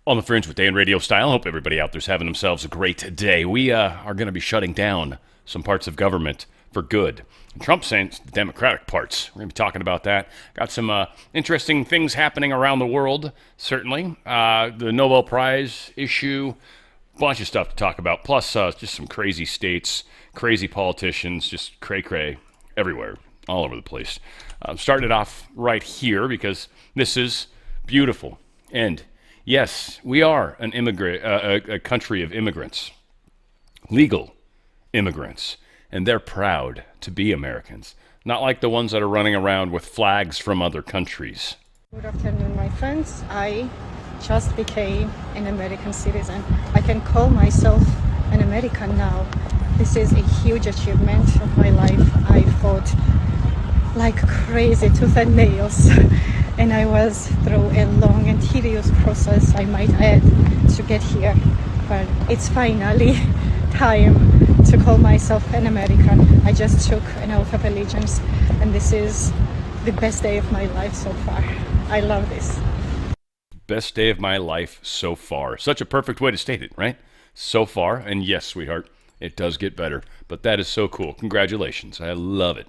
On the Fringe with Dan RadioStyle. Hope everybody out there's having themselves a great day. We are going to be shutting down some parts of government for good. And Trump's saying it's the Democratic parts. We're going to be talking about that. Got some interesting things happening around the world, certainly. The Nobel Prize issue, bunch of stuff to talk about. Plus, just some crazy states, crazy politicians, just cray-cray everywhere, all over the place. Starting it off right here because this is beautiful. And yes, we are a country of immigrants, legal immigrants, and they're proud to be Americans, not like the ones that are running around with flags from other countries. Good afternoon, my friends. I just became an American citizen. I can call myself an American now. This is a huge achievement of my life. I fought like crazy tooth and nails. And I was through a long and tedious process, I might add, to get here. But it's finally time to call myself an American. I just took an oath of allegiance, and this is the best day of my life so far. I love this. Best day of my life so far. Such a perfect way to state it, right? So far, and yes, sweetheart, it does get better. But that is so cool. Congratulations. I love it.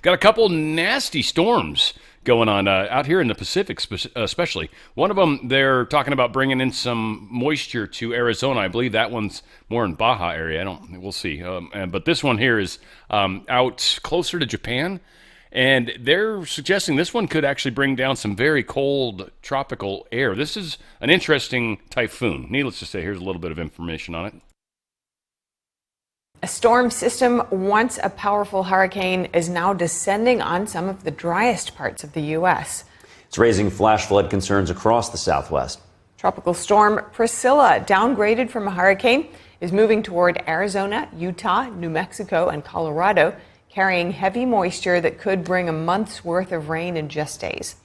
Got a couple nasty storms going on out here in the Pacific, especially. One of them, they're talking about bringing in some moisture to Arizona. I believe that one's more in Baja area. We'll see. But this one here is out closer to Japan, and they're suggesting this one could actually bring down some very cold tropical air. This is an interesting typhoon. Needless to say, here's a little bit of information on it. A storm system, once a powerful hurricane, is now descending on some of the driest parts of the U.S. It's raising flash flood concerns across the Southwest. Tropical storm Priscilla, downgraded from a hurricane, is moving toward Arizona, Utah, New Mexico, and Colorado, carrying heavy moisture that could bring a month's worth of rain in just days.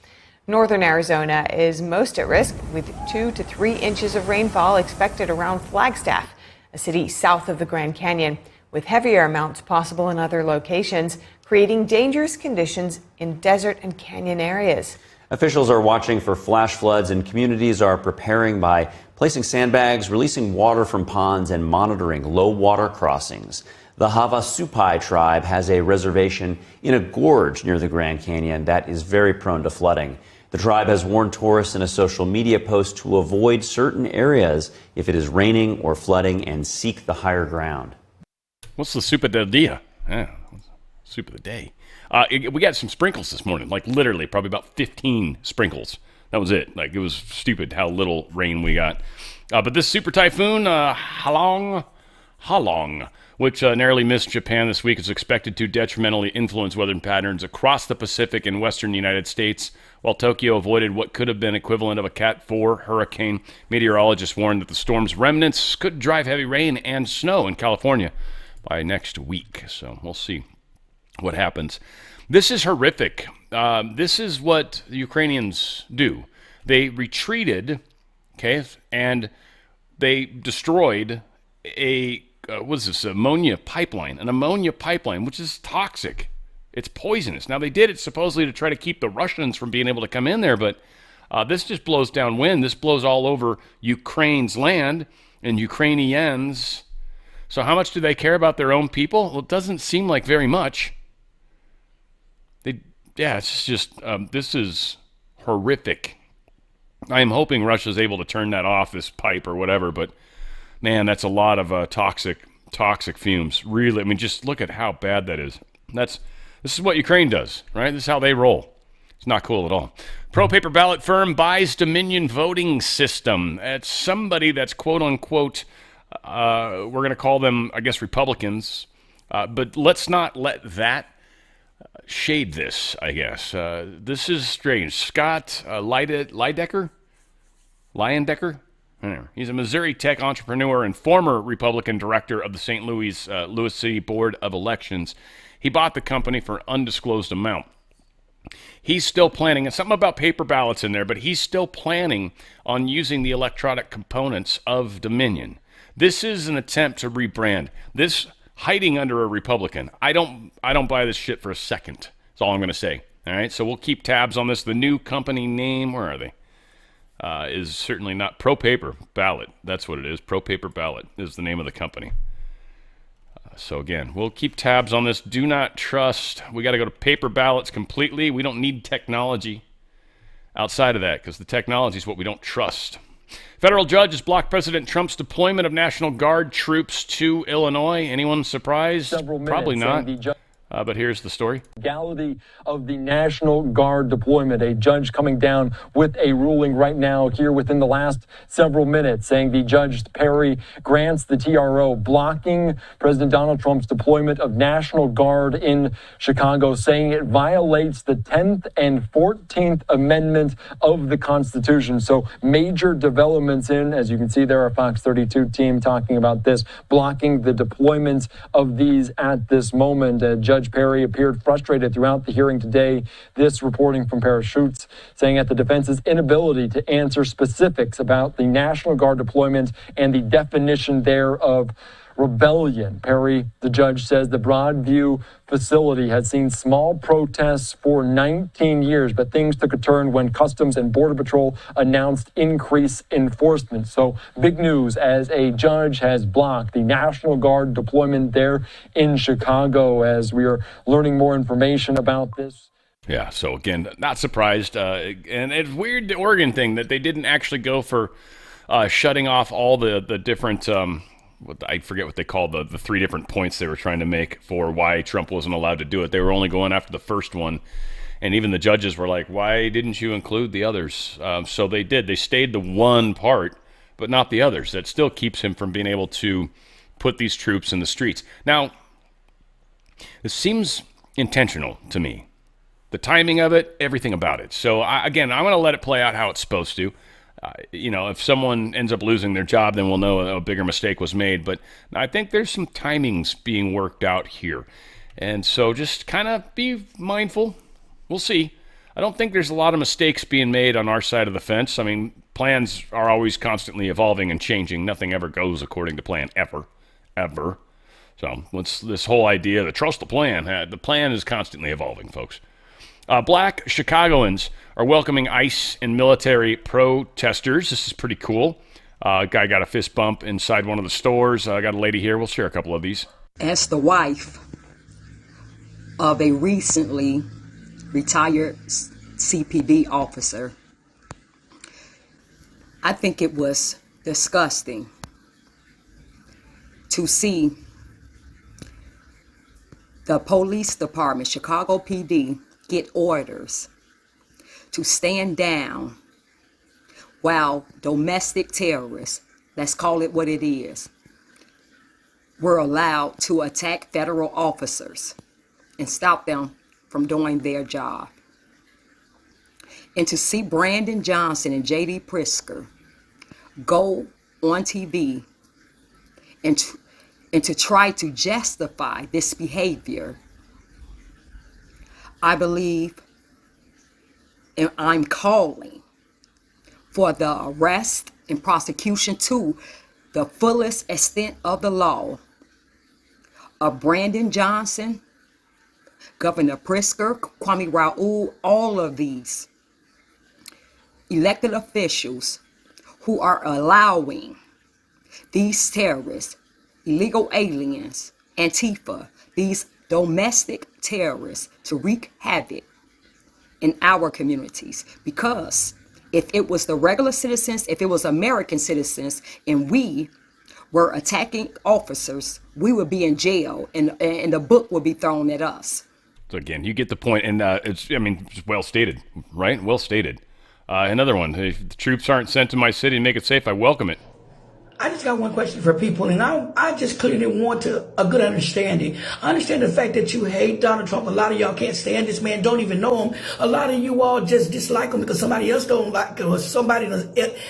Northern Arizona is most at risk, with 2 to 3 inches of rainfall expected around Flagstaff, a city south of the Grand Canyon, with heavier amounts possible in other locations, creating dangerous conditions in desert and canyon areas. Officials are watching for flash floods, and communities are preparing by placing sandbags, releasing water from ponds, and monitoring low water crossings. The Havasupai tribe has a reservation in a gorge near the Grand Canyon that is very prone to flooding. The tribe has warned tourists in a social media post to avoid certain areas if it is raining or flooding and seek the higher ground. What's the soup del dia? Yeah, soup of the day. We got some sprinkles this morning, like literally probably about 15 sprinkles. That was it. Like, it was stupid how little rain we got. But this super typhoon, Halong, which narrowly missed Japan this week, is expected to detrimentally influence weather patterns across the Pacific and western United States. While Tokyo avoided what could have been equivalent of a Cat 4 hurricane, meteorologists warned that the storm's remnants could drive heavy rain and snow in California by next week. So we'll see what happens. This is horrific. This is what the Ukrainians do. They retreated, okay, and they destroyed ammonia pipeline, an ammonia pipeline, which is toxic. It's poisonous. Now, they did it supposedly to try to keep the Russians from being able to come in there, but this just blows downwind. This blows all over Ukraine's land and Ukrainians. So how much do they care about their own people? Well, it doesn't seem like very much. It's just, this is horrific. I am hoping Russia's able to turn that off, this pipe or whatever, but man, that's a lot of toxic fumes. Really, I mean, just look at how bad that is. This is what Ukraine does, right? This is how they roll. It's not cool at all. Pro-paper ballot firm buys Dominion voting system. It's somebody that's quote-unquote, we're going to call them, I guess, Republicans. But let's not let that shade this, I guess. This is strange. Scott Leyendecker? He's a Missouri tech entrepreneur and former Republican director of the St. Louis City Board of Elections. He bought the company for an undisclosed amount. He's still planning, and something about paper ballots in there, but he's still planning on using the electronic components of Dominion. This is an attempt to rebrand. This hiding under a Republican. I don't buy this shit for a second. That's all I'm going to say. All right, so we'll keep tabs on this. The new company name, where are they? is certainly not Pro Paper Ballot. That's what it is. Pro Paper Ballot is the name of the company. So again, we'll keep tabs on this. Do not trust. We got to go to paper ballots completely. We don't need technology outside of that because the technology is what we don't trust. Federal judge has blocked President Trump's deployment of National Guard troops to Illinois. Anyone surprised? Probably not. But here's the story. Legality of the National Guard deployment. A judge coming down with a ruling right now here within the last several minutes, saying the Judge Perry grants the TRO, blocking President Donald Trump's deployment of National Guard in Chicago, saying it violates the 10th and 14th Amendment of the Constitution. So major developments as you can see there, our Fox 32 team talking about this, blocking the deployment of these at this moment. Judge Perry appeared frustrated throughout the hearing today. This reporting from Parachutes saying at the defense's inability to answer specifics about the National Guard deployment and the definition there of rebellion. Perry, the judge, says the Broadview facility had seen small protests for 19 years, but things took a turn when Customs and Border Patrol announced increased enforcement. So big news as a judge has blocked the National Guard deployment there in Chicago as we are learning more information about this. Yeah, so again, not surprised. And it's weird, the Oregon thing, that they didn't actually go for shutting off all the different... I forget what they called the three different points they were trying to make for why Trump wasn't allowed to do it. They were only going after the first one. And even the judges were like, why didn't you include the others? So they did. They stayed the one part, but not the others. That still keeps him from being able to put these troops in the streets. Now, this seems intentional to me. The timing of it, everything about it. So, I'm going to let it play out how it's supposed to. If someone ends up losing their job, then we'll know a bigger mistake was made. But I think there's some timings being worked out here. And so just kind of be mindful. We'll see. I don't think there's a lot of mistakes being made on our side of the fence. I mean, plans are always constantly evolving and changing. Nothing ever goes according to plan, ever. So this whole idea to trust the plan is constantly evolving, folks. Black Chicagoans are welcoming ICE and military protesters. This is pretty cool. Guy got a fist bump inside one of the stores. I got a lady here. We'll share a couple of these. As the wife of a recently retired CPD officer, I think it was disgusting to see the police department, Chicago PD, get orders to stand down while domestic terrorists, let's call it what it is, were allowed to attack federal officers and stop them from doing their job. And to see Brandon Johnson and J.D. Pritzker go on TV and to try to justify this behavior, I believe, and I'm calling for the arrest and prosecution to the fullest extent of the law of Brandon Johnson, Governor Pritzker, Kwame Raoul, all of these elected officials who are allowing these terrorists, illegal aliens, Antifa, these domestic terrorists to wreak havoc in our communities. Because if it was the regular citizens, if it was American citizens, and we were attacking officers, we would be in jail, and the book would be thrown at us. So again, you get the point, and it's well stated, right? Well stated. Another one, if the troops aren't sent to my city and make it safe, I welcome it. I just got one question for people, and I just clearly want a good understanding. I understand the fact that you hate Donald Trump. A lot of y'all can't stand this man, don't even know him. A lot of you all just dislike him because somebody else don't like him, or somebody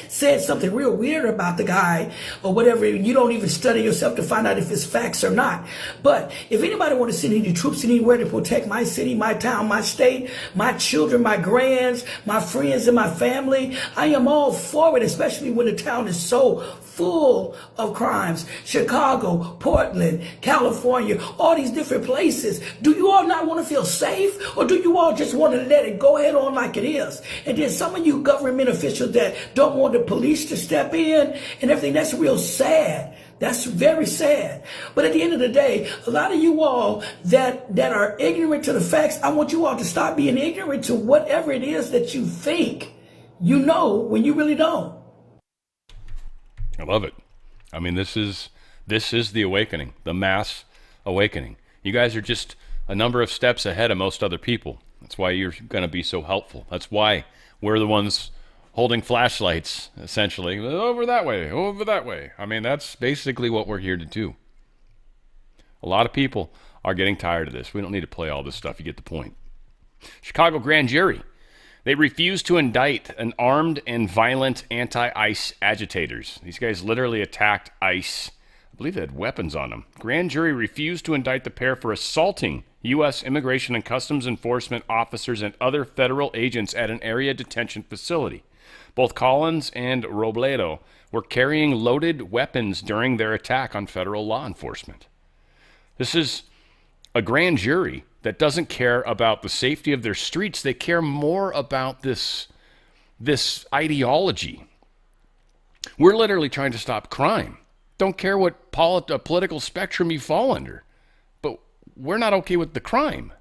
said something real weird about the guy, or whatever. You don't even study yourself to find out if it's facts or not. But if anybody want to send any troops anywhere to protect my city, my town, my state, my children, my grands, my friends, and my family, I am all for it, especially when the town is so full full of crimes. Chicago, Portland, California, all these different places. Do you all not want to feel safe? Or do you all just want to let it go ahead on like it is? And then some of you government officials that don't want the police to step in and everything, that's real sad. That's very sad. But at the end of the day, a lot of you all that are ignorant to the facts, I want you all to stop being ignorant to whatever it is that you think you know when you really don't. I love it. I mean, this is the awakening, the mass awakening. You guys are just a number of steps ahead of most other people. That's why you're going to be so helpful. That's why we're the ones holding flashlights, essentially. Over that way, over that way. I mean, that's basically what we're here to do. A lot of people are getting tired of this. We don't need to play all this stuff. You get the point. Chicago grand jury. They refused to indict an armed and violent anti-ICE agitators. These guys literally attacked ICE. I believe they had weapons on them. Grand jury refused to indict the pair for assaulting U.S. Immigration and Customs Enforcement officers and other federal agents at an area detention facility. Both Collins and Robledo were carrying loaded weapons during their attack on federal law enforcement. This is a grand jury that doesn't care about the safety of their streets. They care more about this ideology. We're literally trying to stop crime. Don't care what political spectrum you fall under. But we're not okay with the crime.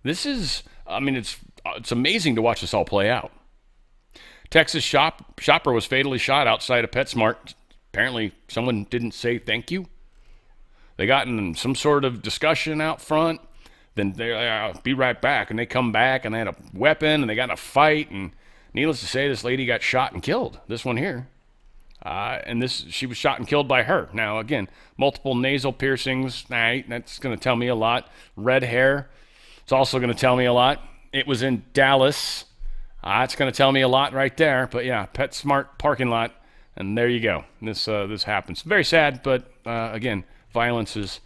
This is, I mean, it's amazing to watch this all play out. Texas shopper was fatally shot outside a PetSmart. Apparently, someone didn't say thank you. They got in some sort of discussion out front. Then they be right back, and they come back, and they had a weapon, and they got in a fight. And needless to say, this lady got shot and killed. This one here, she was shot and killed by her. Now, again, multiple nasal piercings. That's going to tell me a lot. Red hair. It's also going to tell me a lot. It was in Dallas. It's going to tell me a lot right there. But yeah, PetSmart parking lot, and there you go. This happens. Very sad, but again, violence is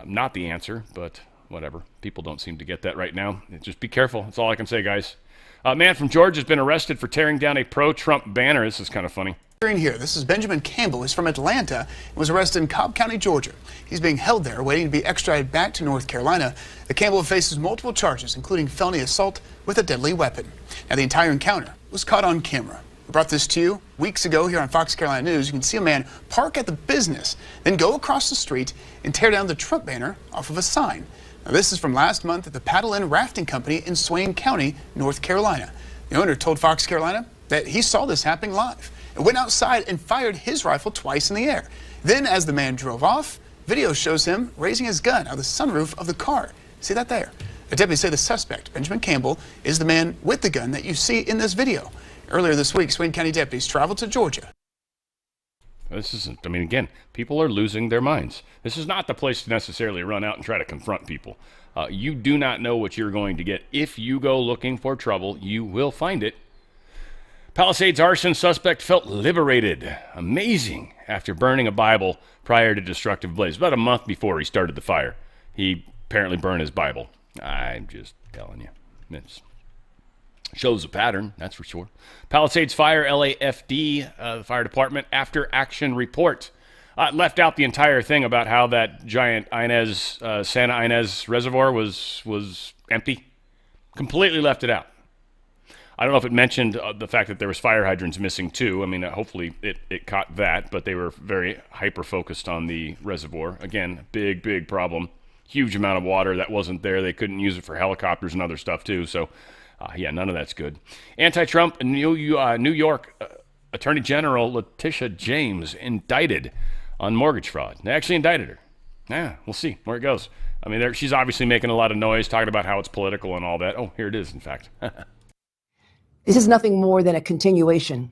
not the answer, but whatever. People don't seem to get that right now. Just be careful. That's all I can say, guys. A man from Georgia has been arrested for tearing down a pro-Trump banner. This is kind of funny. Here, this is Benjamin Campbell. He's from Atlanta and was arrested in Cobb County, Georgia. He's being held there, waiting to be extradited back to North Carolina. The Campbell faces multiple charges, including felony assault with a deadly weapon. Now, the entire encounter was caught on camera. We brought this to you weeks ago here on Fox Carolina News. You can see a man park at the business, then go across the street and tear down the Trump banner off of a sign. Now, this is from last month at the Paddle Inn Rafting Company in Swain County, North Carolina. The owner told Fox Carolina that he saw this happening live and went outside and fired his rifle twice in the air. Then, as the man drove off, video shows him raising his gun out of the sunroof of the car. See that there? The deputies say the suspect, Benjamin Campbell, is the man with the gun that you see in this video. Earlier this week, Swain County deputies traveled to Georgia. This isn't, I mean, again, people are losing their minds. This is not the place to necessarily run out and try to confront people. You do not know what you're going to get. If you go looking for trouble, you will find it. Palisades arson suspect felt liberated. Amazing. After burning a Bible prior to destructive blaze. About a month before he started the fire, he apparently burned his Bible. I'm just telling you. It shows a pattern, that's for sure. Palisades Fire, LAFD, the fire department, after action report. Left out the entire thing about how that giant Santa Ynez reservoir was empty. Completely left it out. I don't know if it mentioned the fact that there was fire hydrants missing too. I mean, hopefully it caught that, but they were very hyper-focused on the reservoir. Again, big problem. Huge amount of water that wasn't there. They couldn't use it for helicopters and other stuff too. So, yeah, none of that's good. Anti-Trump New York Attorney General Letitia James indicted on mortgage fraud. They actually indicted her. Yeah, we'll see where it goes. I mean, she's obviously making a lot of noise, talking about how it's political and all that. Oh, here it is, in fact. This is nothing more than a continuation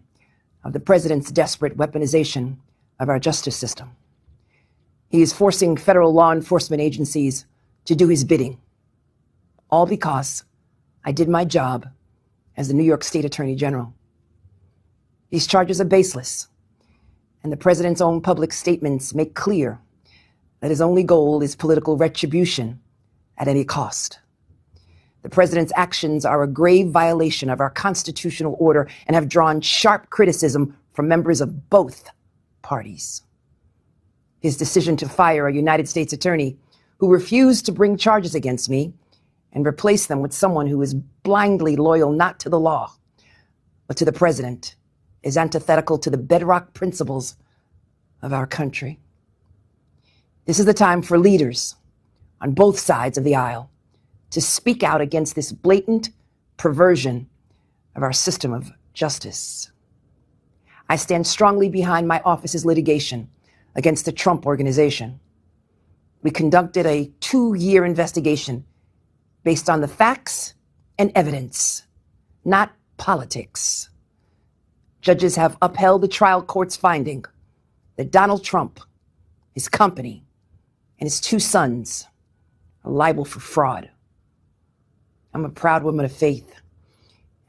of the president's desperate weaponization of our justice system. He is forcing federal law enforcement agencies to do his bidding, all because I did my job as the New York State Attorney General. These charges are baseless, and the president's own public statements make clear that his only goal is political retribution at any cost. The president's actions are a grave violation of our constitutional order and have drawn sharp criticism from members of both parties. His decision to fire a United States attorney who refused to bring charges against me and replace them with someone who is blindly loyal not to the law, but to the president, is antithetical to the bedrock principles of our country. This is the time for leaders on both sides of the aisle to speak out against this blatant perversion of our system of justice. I stand strongly behind my office's litigation against the Trump Organization. We conducted a 2-year investigation based on the facts and evidence, not politics. Judges have upheld the trial court's finding that Donald Trump, his company, and his 2 sons are liable for fraud. I'm a proud woman of faith,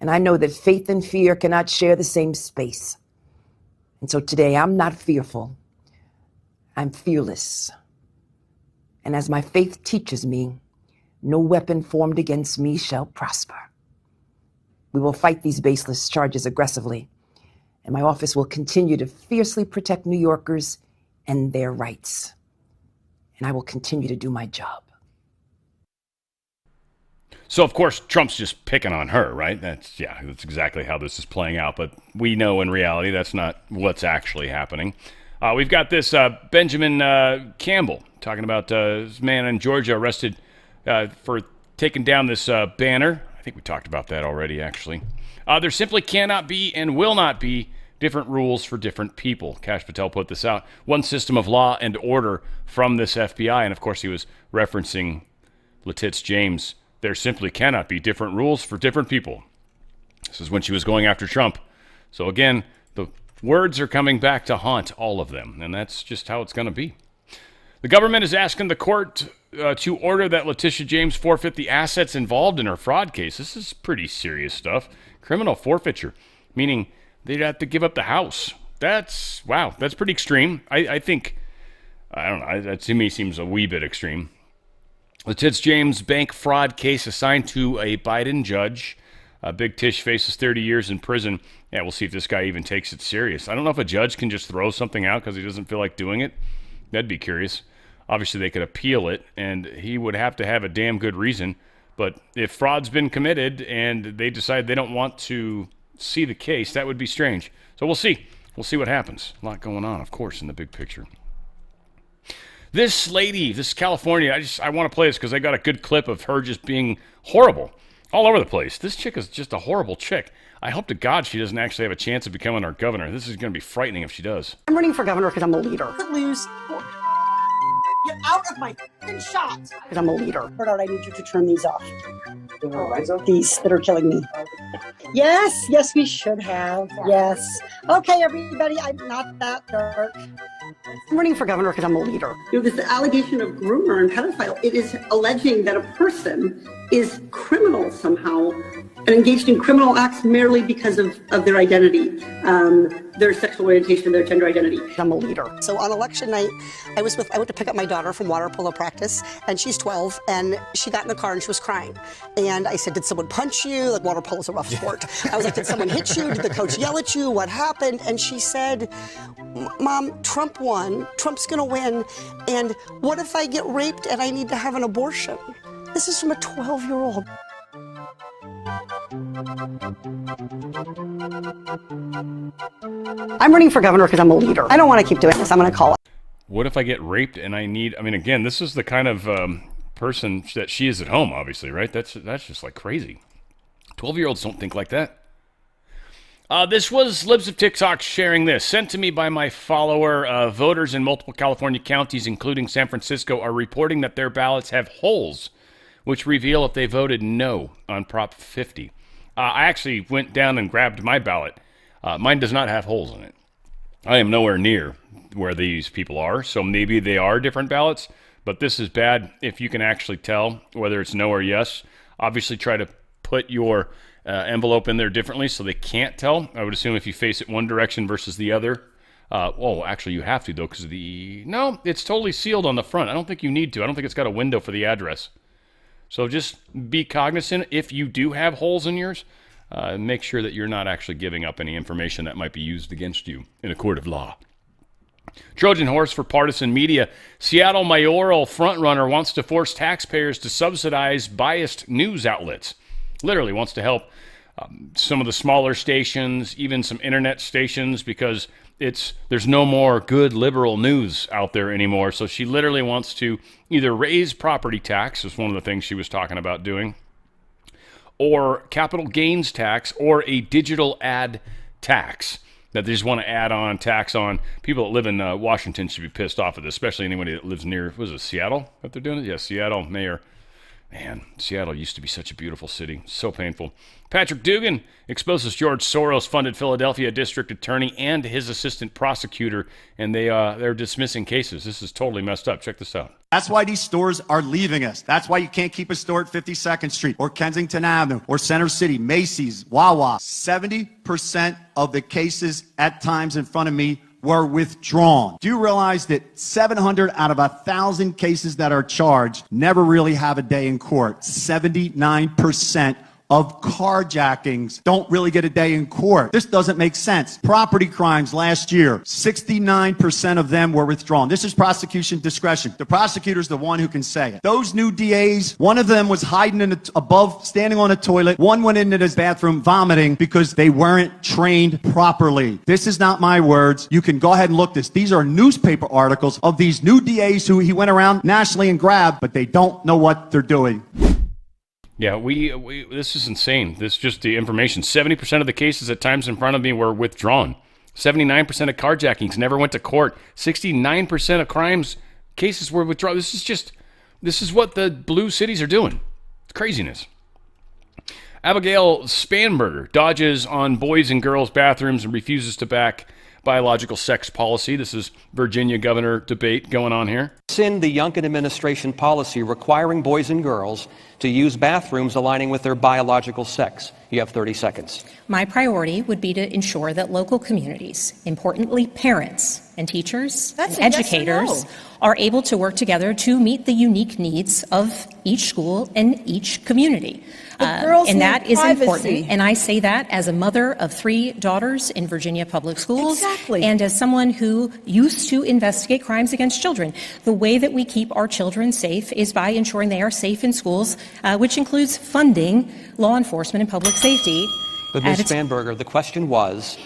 and I know that faith and fear cannot share the same space. And so today, I'm not fearful. I'm fearless. And as my faith teaches me, no weapon formed against me shall prosper. We will fight these baseless charges aggressively, and my office will continue to fiercely protect New Yorkers and their rights. And I will continue to do my job. So, of course, Trump's just picking on her, right? That's exactly how this is playing out. But we know in reality that's not what's actually happening. We've got this Benjamin Campbell talking about this man in Georgia arrested for taking down this banner. I think we talked about that already, actually. There simply cannot be and will not be different rules for different people. Kash Patel put this out. One system of law and order from this FBI. And, of course, he was referencing Letitz James. There simply cannot be different rules for different people. This is when she was going after Trump. So, again, the words are coming back to haunt all of them, and that's just how it's going to be. The government is asking the court to order that Letitia James forfeit the assets involved in her fraud case. This is pretty serious stuff. Criminal forfeiture, meaning they'd have to give up the house. That's pretty extreme. I think, I don't know, that to me seems a wee bit extreme. Letitz James bank fraud case assigned to a Biden judge. Big Tish faces 30 years in prison. Yeah, we'll see if this guy even takes it serious. I don't know if a judge can just throw something out because he doesn't feel like doing it. That'd be curious. Obviously, they could appeal it, and he would have to have a damn good reason. But if fraud's been committed and they decide they don't want to see the case, that would be strange. So we'll see. We'll see what happens. A lot going on, of course, in the big picture. This lady, this California, I want to play this because I got a good clip of her just being horrible all over the place. This chick is just a horrible chick. I hope to God she doesn't actually have a chance of becoming our governor. This is going to be frightening if she does. I'm running for governor because I'm a leader. Lose. Get out of my shot. Because I'm a leader. Bernard, I need you to turn these off. These that are killing me. Yes, we should have. Yes. Okay, everybody, I'm not that dark. I'm running for governor because I'm a leader. This allegation of groomer and pedophile, it is alleging that a person is criminal somehow and engaged in criminal acts merely because of their identity, their sexual orientation, their gender identity. I'm a leader. So on election night, I went to pick up my daughter from water polo practice, and she's 12, and she got in the car and she was crying. And I said, did someone punch you? Like, water polo is a rough sport. I was like, did someone hit you? Did the coach yell at you? What happened? And she said, Mom, Trump won. Trump's gonna win. And what if I get raped and I need to have an abortion? This is from a 12-year-old. I'm running for governor because I'm a leader. I don't want to keep doing this. I'm going to call it. What if I get raped and again, this is the kind of person that she is at home, obviously, right? That's just like crazy. 12-year-olds don't think like that. This was Libs of TikTok sharing this. Sent to me by my follower. Voters in multiple California counties, including San Francisco, are reporting that their ballots have holes, which reveal if they voted no on Prop 50. I actually went down and grabbed my ballot. Mine does not have holes in it. I am nowhere near where these people are, so maybe they are different ballots, but this is bad if you can actually tell whether it's no or yes. Obviously, try to put your envelope in there differently so they can't tell. I would assume if you face it one direction versus the other. Actually, you have to, though, because no, it's totally sealed on the front. I don't think you need to. I don't think it's got a window for the address. So just be cognizant if you do have holes in yours. Make sure that you're not actually giving up any information that might be used against you in a court of law. Trojan horse for partisan media. Seattle mayoral frontrunner wants to force taxpayers to subsidize biased news outlets. Literally wants to help some of the smaller stations, even some internet stations, because there's no more good liberal news out there anymore. So she literally wants to either raise property tax, is one of the things she was talking about doing, or capital gains tax, or a digital ad tax. That they just want to add on tax on people that live in Washington should be pissed off at this, especially anybody that lives near, was it Seattle that they're doing it? Yeah, Seattle mayor. Man, Seattle used to be such a beautiful city. So painful. Patrick Dugan exposes George Soros-funded Philadelphia district attorney and his assistant prosecutor, and they're dismissing cases. This is totally messed up. Check this out. That's why these stores are leaving us. That's why you can't keep a store at 52nd Street or Kensington Avenue or Center City, Macy's, Wawa. 70% of the cases at times in front of me were withdrawn. Do you realize that 700 out of 1,000 cases that are charged never really have a day in court? 79% of carjackings don't really get a day in court. This doesn't make sense. Property crimes last year, 69% of them were withdrawn. This is prosecution discretion. The prosecutor's the one who can say it. Those new DAs, one of them was hiding above, standing on a toilet. One went into his bathroom vomiting because they weren't trained properly. This is not my words. You can go ahead and look this. These are newspaper articles of these new DAs who he went around nationally and grabbed, but they don't know what they're doing. Yeah, this is insane. This is just the information. 70% of the cases at times in front of me were withdrawn. 79% of carjackings never went to court. 69% of crimes cases were withdrawn. This is what the blue cities are doing. It's craziness. Abigail Spanberger dodges on boys and girls bathrooms and refuses to back biological sex policy. This is Virginia governor debate going on here. Rescind the Youngkin administration policy requiring boys and girls to use bathrooms aligning with their biological sex. You have 30 seconds. My priority would be to ensure that local communities, importantly parents and teachers and educators, are able to work together to meet the unique needs of each school and each community. And that is important. And I say that as a mother of 3 daughters in Virginia public schools. Exactly. And as someone who used to investigate crimes against children. The way that we keep our children safe is by ensuring they are safe in schools, which includes funding law enforcement and public safety. But Ms. Spanberger, the question was,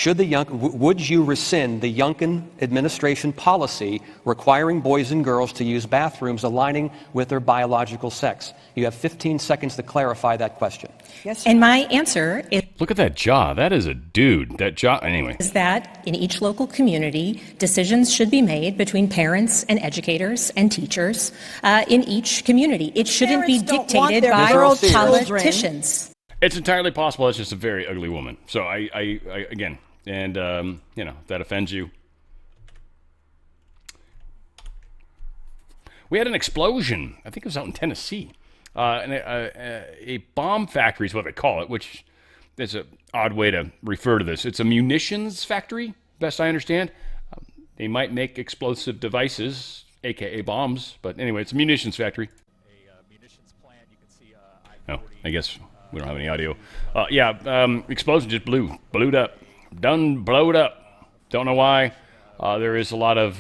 would you rescind the Youngkin administration policy requiring boys and girls to use bathrooms aligning with their biological sex? You have 15 seconds to clarify that question. Yes. And my answer is... Look at that jaw. That is a dude. That jaw, anyway. ...is that in each local community, decisions should be made between parents and educators and teachers in each community. It shouldn't be dictated by politicians. It's entirely possible. It's just a very ugly woman. So I again, and that offends you. We had an explosion. I think it was out in Tennessee. A bomb factory is what they call it, which is an odd way to refer to this. It's a munitions factory, best I understand. They might make explosive devices, aka bombs, but anyway, it's a munitions factory. A munitions plant. You can see. Oh, I guess. We don't have any audio. Explosion just blowed up. Blowed up. Don't know why. There is a lot of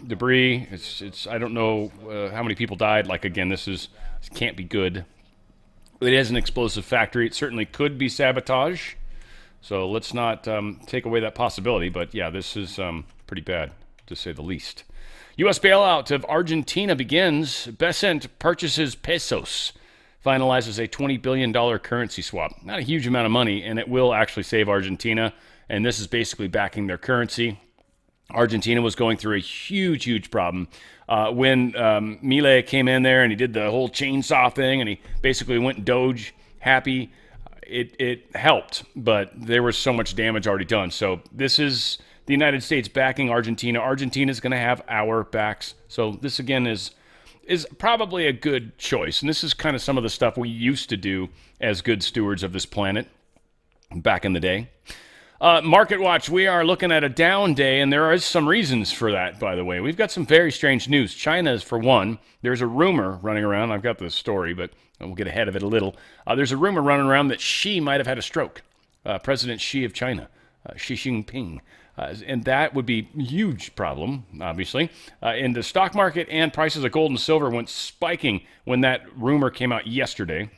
debris. It's. I don't know how many people died. Like again, this can't be good. It is an explosive factory. It certainly could be sabotage. So let's not take away that possibility. But yeah, this is pretty bad to say the least. U.S. bailout of Argentina begins. Besant purchases pesos. Finalizes a $20 billion currency swap. Not a huge amount of money, and it will actually save Argentina. And this is basically backing their currency. Argentina was going through a huge problem. When Milei came in there and he did the whole chainsaw thing and he basically went Doge happy, it helped. But there was so much damage already done. So this is the United States backing Argentina. Argentina is going to have our backs. So this, again, is probably a good choice. And this is kind of some of the stuff we used to do as good stewards of this planet back in the day. Market Watch, we are looking at a down day, and there are some reasons for that, by the way. We've got some very strange news. China is, for one. There's a rumor running around. I've got the story, but we'll get ahead of it a little. There's a rumor running around that Xi might have had a stroke. President Xi of China, Xi Jinping. And that would be a huge problem, obviously. In the stock market, and prices of gold and silver went spiking when that rumor came out yesterday.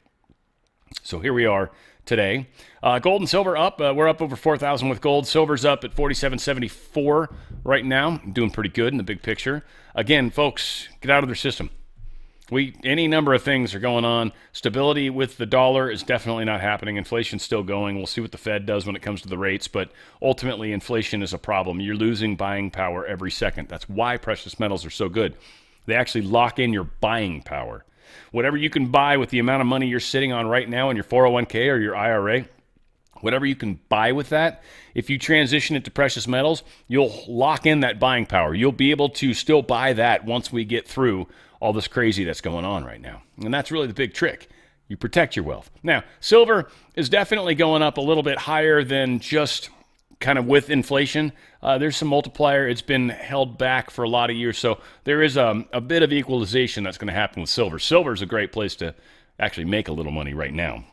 So here we are today. Gold and silver up. We're up over 4,000 with gold. Silver's up at 47.74 right now. Doing pretty good in the big picture. Again, folks, get out of their system. Any number of things are going on. Stability with the dollar is definitely not happening. Inflation's still going. We'll see what the Fed does when it comes to the rates, but ultimately inflation is a problem. You're losing buying power every second. That's why precious metals are so good. They actually lock in your buying power. Whatever you can buy with the amount of money you're sitting on right now in your 401k or your IRA, whatever you can buy with that, if you transition it to precious metals, you'll lock in that buying power. You'll be able to still buy that once we get through all this crazy that's going on right now. And that's really the big trick. You protect your wealth. Now, silver is definitely going up a little bit higher than just kind of with inflation. There's some multiplier. It's been held back for a lot of years. So there is a bit of equalization that's going to happen with silver. Silver is a great place to actually make a little money right now.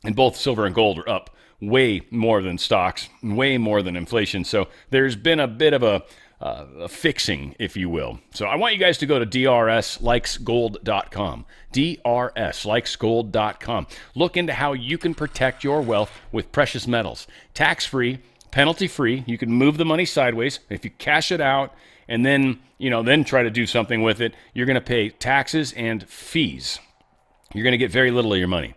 And both silver and gold are up way more than stocks, way more than inflation. So there's been a bit of a fixing, if you will. So I want you guys to go to drslikesgold.com. drslikesgold.com. Look into how you can protect your wealth with precious metals. Tax-free, penalty-free. You can move the money sideways. If you cash it out and then try to do something with it, you're going to pay taxes and fees. You're going to get very little of your money.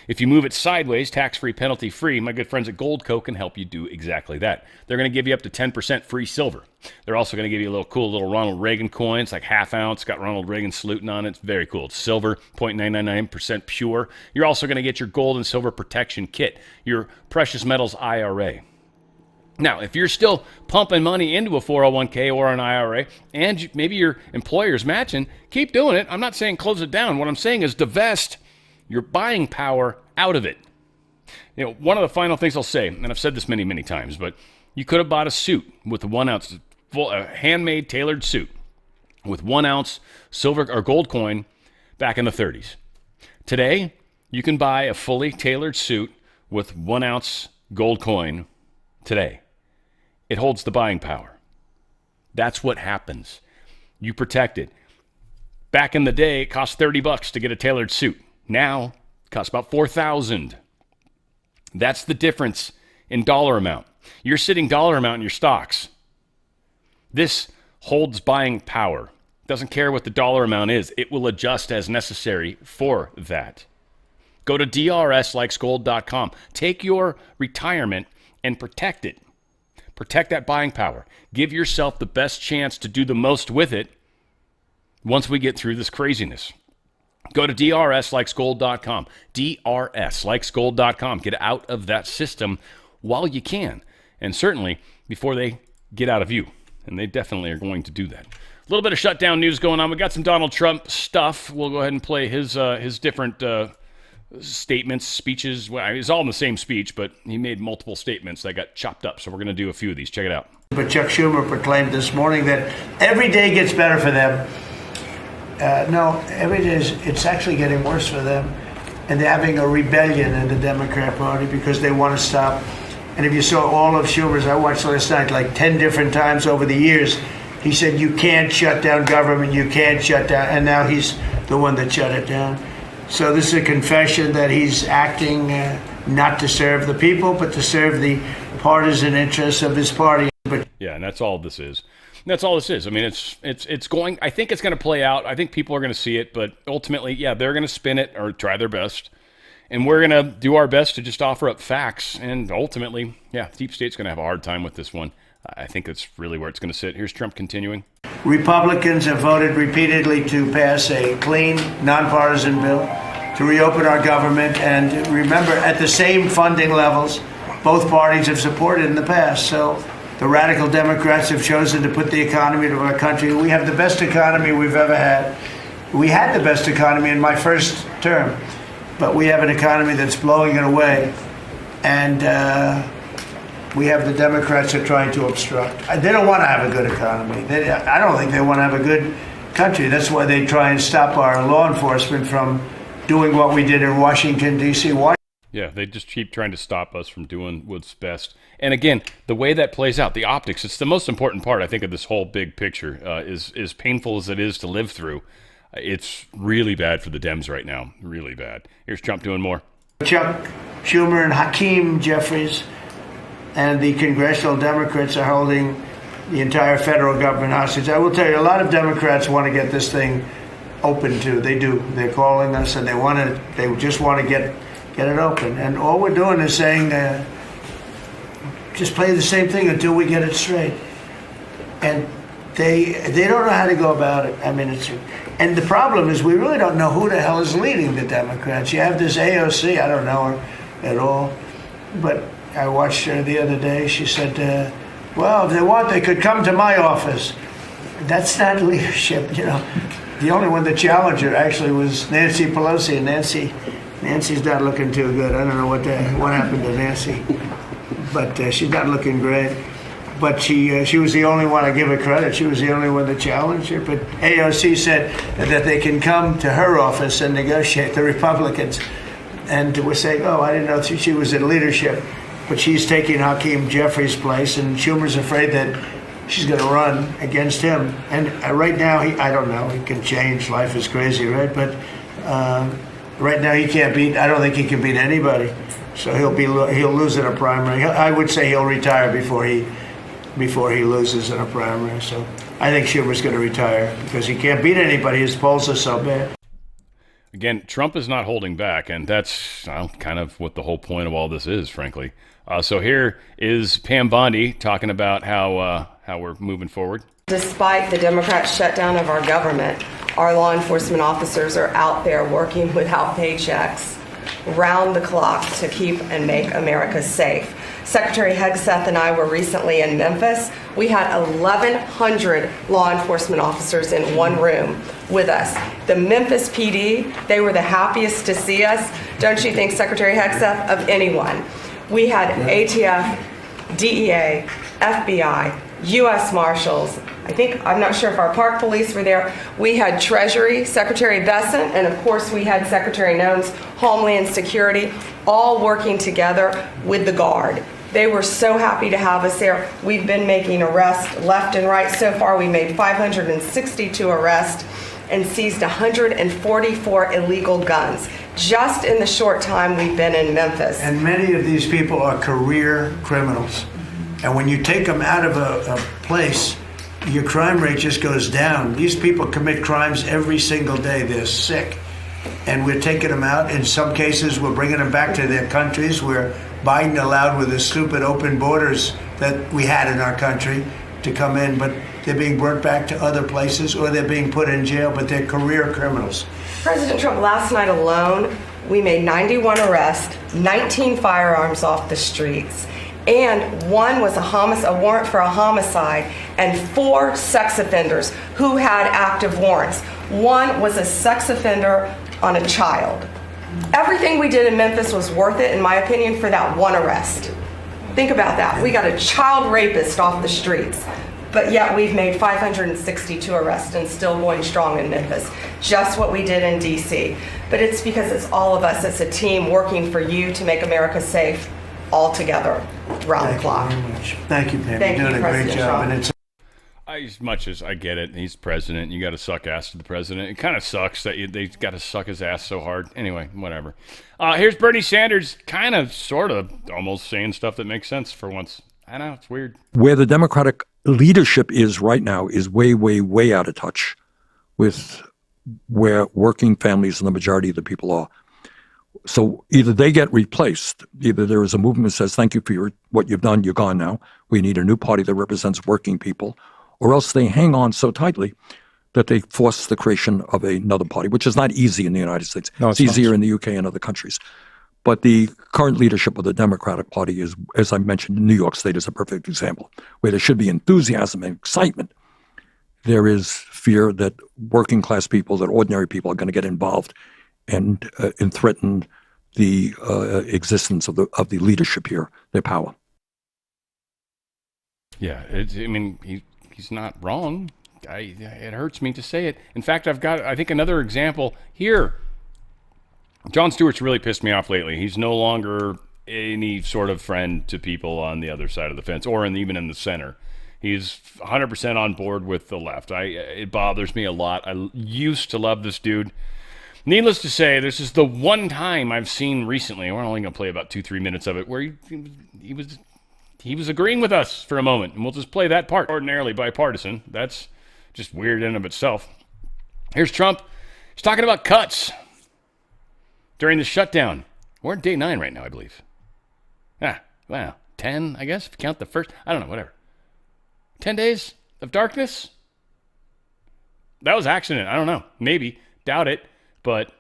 If you move it sideways, tax-free, penalty-free, my good friends at Goldco can help you do exactly that. They're going to give you up to 10% free silver. They're also going to give you a little cool little Ronald Reagan coin. It's like half ounce, got Ronald Reagan saluting on it. It's very cool. It's silver, 0.999% pure. You're also going to get your gold and silver protection kit, your precious metals IRA. Now, if you're still pumping money into a 401k or an IRA, and maybe your employer's matching, keep doing it. I'm not saying close it down. What I'm saying is divest your buying power out of it. One of the final things I'll say, and I've said this many, many times, but you could have bought a suit with a 1 ounce, a handmade, tailored suit with 1 ounce silver or gold coin back in the 30s. Today, you can buy a fully tailored suit with 1 ounce gold coin today. It holds the buying power. That's what happens. You protect it. Back in the day, it cost $30 to get a tailored suit. Now, it costs about $4,000. That's the difference in dollar amount. You're sitting dollar amount in your stocks. This holds buying power. Doesn't care what the dollar amount is. It will adjust as necessary for that. Go to drslikesgold.com. Take your retirement and protect it. Protect that buying power. Give yourself the best chance to do the most with it once we get through this craziness. Go to drslikesgold.com. drslikesgold.com. Get out of that system while you can. And certainly before they get out of you. And they definitely are going to do that. A little bit of shutdown news going on. We got some Donald Trump stuff. We'll go ahead and play his different statements, speeches. Well, it's all in the same speech, but he made multiple statements that got chopped up. So we're going to do a few of these. Check it out. But Chuck Schumer proclaimed this morning that every day gets better for them. No, every day it's actually getting worse for them. And they're having a rebellion in the Democrat Party because they want to stop. And if you saw all of Schumer's, I watched last night like 10 different times over the years, he said, you can't shut down government, you can't shut down. And now he's the one that shut it down. So this is a confession that he's acting not to serve the people, but to serve the partisan interests of his party. Yeah, and that's all this is. That's all this is. I mean, it's going. I think it's going to play out. I think people are going to see it, but ultimately, yeah, they're going to spin it or try their best, and we're going to do our best to just offer up facts. And ultimately, yeah, deep state's going to have a hard time with this one. I think that's really where it's going to sit. Here's Trump continuing. Republicans have voted repeatedly to pass a clean, nonpartisan bill to reopen our government, and remember, at the same funding levels, both parties have supported in the past. So. The radical Democrats have chosen to put the economy of our country. We have the best economy we've ever had. We had the best economy in my first term, but we have an economy that's blowing it away. And we have the Democrats that are trying to obstruct. They don't want to have a good economy. I don't think they want to have a good country. That's why they try and stop our law enforcement from doing what we did in Washington, D.C. Yeah, they just keep trying to stop us from doing what's best. And again, the way that plays out, the optics, it's the most important part, I think, of this whole big picture. As painful as it is to live through, it's really bad for the Dems right now. Really bad. Here's Trump doing more. Chuck Schumer and Hakeem Jeffries and the congressional Democrats are holding the entire federal government hostage. I will tell you, a lot of Democrats want to get this thing open too. They do. They're calling us and they just want to get it open. And all we're doing is saying, just play the same thing until we get it straight. And they don't know how to go about it. I mean, and the problem is we really don't know who the hell is leading the Democrats. You have this AOC, I don't know her at all, but I watched her the other day. She said, well, if they want, they could come to my office. That's not leadership, you know. The only one that challenged her actually was Nancy Pelosi, and Nancy's not looking too good. I don't know what happened to Nancy, but she's not looking great. But she was the only one, I give her credit, she was the only one that challenged her. But AOC said that they can come to her office and negotiate, the Republicans. And we're saying, oh, I didn't know she was in leadership. But she's taking Hakeem Jeffries' place, and Schumer's afraid that she's going to run against him. And right now, I don't know, he can change, life is crazy, right? But right now he can't beat, I don't think he can beat anybody. So he'll lose in a primary. I would say he'll retire before he loses in a primary. So I think Schumer's going to retire because he can't beat anybody. His polls are so bad. Again, Trump is not holding back, and that's kind of what the whole point of all this is, frankly. So here is Pam Bondi talking about how we're moving forward. Despite the Democrat shutdown of our government, our law enforcement officers are out there working without paychecks, round the clock, to keep and make America safe. Secretary Hegseth and I were recently in Memphis. We had 1,100 law enforcement officers in one room with us. The Memphis PD, they were the happiest to see us, don't you think, Secretary Hegseth, of anyone? We had ATF, DEA, FBI, U.S. Marshals. I'm not sure if our park police were there. We had Treasury, Secretary Bessent, and of course we had Secretary Noem's Homeland Security, all working together with the Guard. They were so happy to have us there. We've been making arrests left and right. So far, we made 562 arrests and seized 144 illegal guns just in the short time we've been in Memphis. And many of these people are career criminals. And when you take them out of a place, your crime rate just goes down. These people commit crimes every single day. They're sick. And we're taking them out. In some cases, we're bringing them back to their countries where Biden allowed, with the stupid open borders that we had in our country, to come in. But they're being brought back to other places, or they're being put in jail, but they're career criminals. President Trump, last night alone, we made 91 arrests, 19 firearms off the streets, and one was a warrant for a homicide, and 4 sex offenders who had active warrants. One was a sex offender on a child. Everything we did in Memphis was worth it, in my opinion, for that one arrest. Think about that. We got a child rapist off the streets, but yet we've made 562 arrests and still going strong in Memphis. Just what we did in D.C. But it's because it's all of us. It's a team working for you to make America safe, all together, round the clock. Thank you very much. Thank you, Pam. Thank You're doing you, a great President job. Trump. And it's As much as I get it, he's president. You got to suck ass to the president. It kind of sucks that they got to suck his ass so hard. Anyway, whatever. Here's Bernie Sanders, kind of, sort of, almost saying stuff that makes sense for once. I know, it's weird. Where the Democratic leadership is right now is way, way, way out of touch with where working families and the majority of the people are. So either they get replaced, either there is a movement that says, thank you for what you've done, you're gone now. We need a new party that represents working people. Or else they hang on so tightly that they force the creation of another party, which is not easy in the United States. No, it's easier in the UK and other countries. But the current leadership of the Democratic Party is, as I mentioned, New York State is a perfect example, where there should be enthusiasm and excitement. There is fear that working class people, that ordinary people are going to get involved and threaten the existence of the leadership here, their power. Yeah, he's not wrong. It hurts me to say it. In fact, I've got, I think, another example here. Jon Stewart's really pissed me off lately. He's no longer any sort of friend to people on the other side of the fence, or even in the center. He's 100% on board with the left. It bothers me a lot. I used to love this dude. Needless to say, this is the one time I've seen recently, we're only going to play about 2-3 minutes of it, where he was agreeing with us for a moment, and we'll just play that part. Ordinarily bipartisan. That's just weird in and of itself. Here's Trump. He's talking about cuts during the shutdown. We're at day 9 right now, I believe. Wow. 10, I guess, if you count the first. I don't know, whatever. 10 days of darkness? That was accident. I don't know. Maybe. Doubt it. But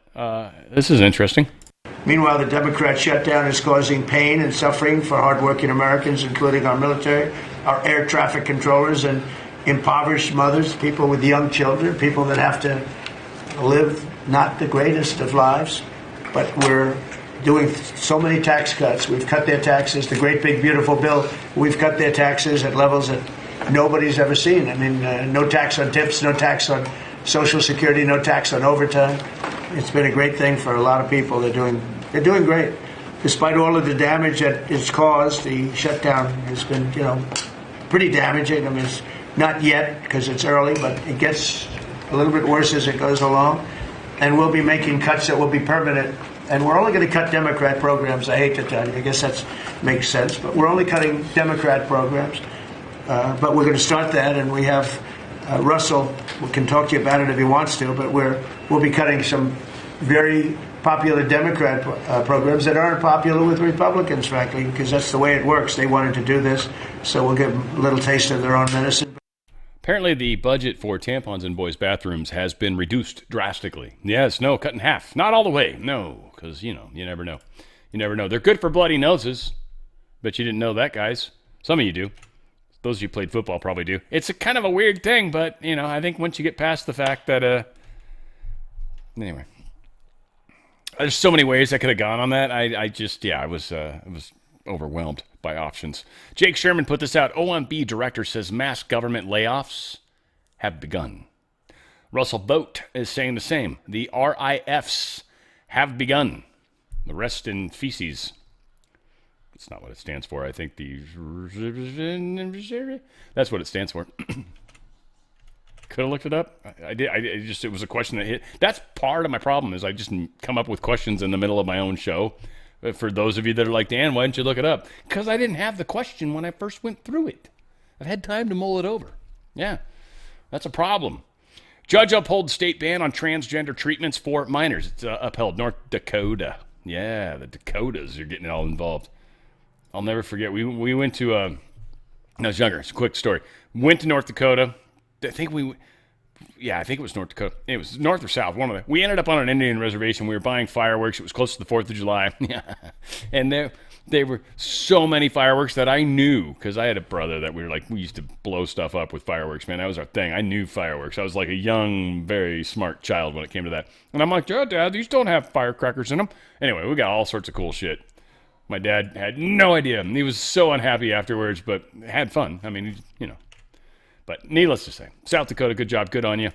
this is interesting. Meanwhile, the Democrat shutdown is causing pain and suffering for hardworking Americans, including our military, our air traffic controllers, and impoverished mothers, people with young children, people that have to live not the greatest of lives. But we're doing so many tax cuts. We've cut their taxes. The great big beautiful bill, we've cut their taxes at levels that nobody's ever seen. I mean, no tax on tips, no tax on Social Security, no tax on overtime. It's been a great thing for a lot of people. They're doing great. Despite all of the damage that it's caused, the shutdown has been, pretty damaging. I mean, it's not yet because it's early, but it gets a little bit worse as it goes along. And we'll be making cuts that will be permanent. And we're only going to cut Democrat programs. I hate to tell you. I guess that makes sense. But we're only cutting Democrat programs. But we're going to start that. And we have Russell can talk to you about it if he wants to. But we'll be cutting some very popular Democrat programs that aren't popular with Republicans, frankly, because that's the way it works. They wanted to do this. So we'll give them a little taste of their own medicine. Apparently the budget for tampons in boys' bathrooms has been reduced drastically. Yes, no, cut in half. Not all the way. No, because, you never know. You never know. They're good for bloody noses. Bet you didn't know that, guys. Some of you do. Those of you who played football probably do. It's a kind of a weird thing, but, I think once you get past the fact that, anyway. There's so many ways I could have gone on that. I was overwhelmed by options. Jake Sherman put this out. OMB director says mass government layoffs have begun. Russell Vogt is saying the same. The RIFs have begun. The rest in feces. That's not what it stands for. I think that's what it stands for. Could have looked it up. I did. It was a question that hit. That's part of my problem is I just come up with questions in the middle of my own show. For those of you that are like, Dan, why didn't you look it up? Because I didn't have the question when I first went through it. I've had time to mull it over. Yeah, that's a problem. Judge upholds state ban on transgender treatments for minors. It's upheld. North Dakota. Yeah, the Dakotas are getting it all involved. I'll never forget. We went to, when I was younger. It's a quick story. Went to North Dakota. I think it was North Dakota. It was north or south, one of them. We ended up on an Indian reservation. We were buying fireworks. It was close to the 4th of July. And there were so many fireworks that I knew, because I had a brother that we used to blow stuff up with fireworks, man. That was our thing. I knew fireworks. I was like a young, very smart child when it came to that. And I'm like, yeah, Dad, these don't have firecrackers in them. Anyway, we got all sorts of cool shit. My dad had no idea. He was so unhappy afterwards, but had fun. I mean, But needless to say, South Dakota, good job, good on you.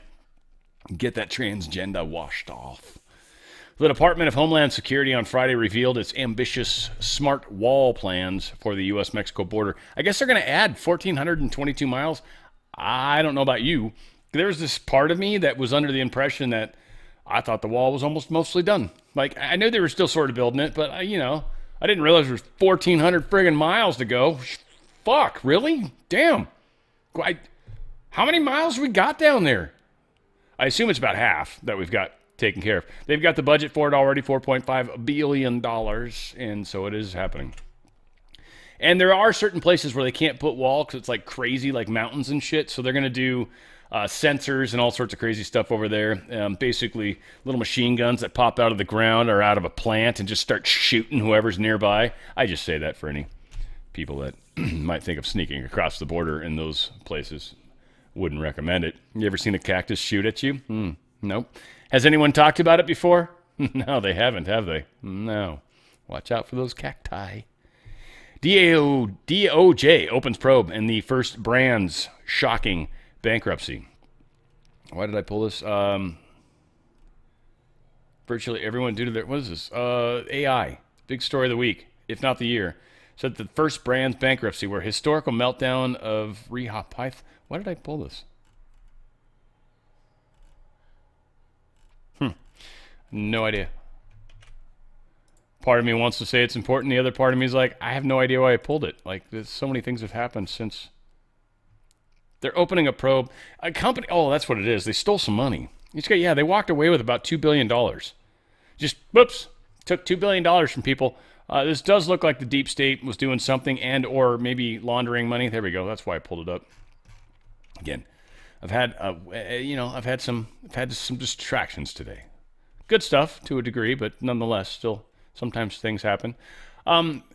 Get that transgender washed off. The Department of Homeland Security on Friday revealed its ambitious smart wall plans for the U.S.-Mexico border. I guess they're going to add 1,422 miles. I don't know about you. There's this part of me that was under the impression that I thought the wall was almost mostly done. Like, I knew they were still sort of building it, but, I didn't realize there was 1,400 friggin' miles to go. Fuck, really? Damn. How many miles we got down there? I assume it's about half that we've got taken care of. They've got the budget for it already, $4.5 billion, and so it is happening. And there are certain places where they can't put wall because it's like crazy, like mountains and shit, so they're going to do sensors and all sorts of crazy stuff over there. Basically, little machine guns that pop out of the ground or out of a plant and just start shooting whoever's nearby. I just say that for any people that might think of sneaking across the border in those places. Wouldn't recommend it. You ever seen a cactus shoot at you? Nope. Has anyone talked about it before? No, they haven't, have they? No. Watch out for those cacti. DOJ opens probe in the First Brands shocking bankruptcy. Why did I pull this? virtually everyone due to their, what is this? AI. Big story of the week, if not the year. Said the first brand's bankruptcy where historical meltdown of Python. Why did I pull this? No idea. Part of me wants to say it's important. The other part of me is like, I have no idea why I pulled it. Like, there's so many things have happened since. They're opening a probe. A company, oh, that's what it is. They stole some money. They walked away with about $2 billion. Just, whoops, took $2 billion from people. This does look like the deep state was doing something and or maybe laundering money. There we go. That's why I pulled it up. Again, I've had some distractions today. Good stuff to a degree, but nonetheless, still sometimes things happen.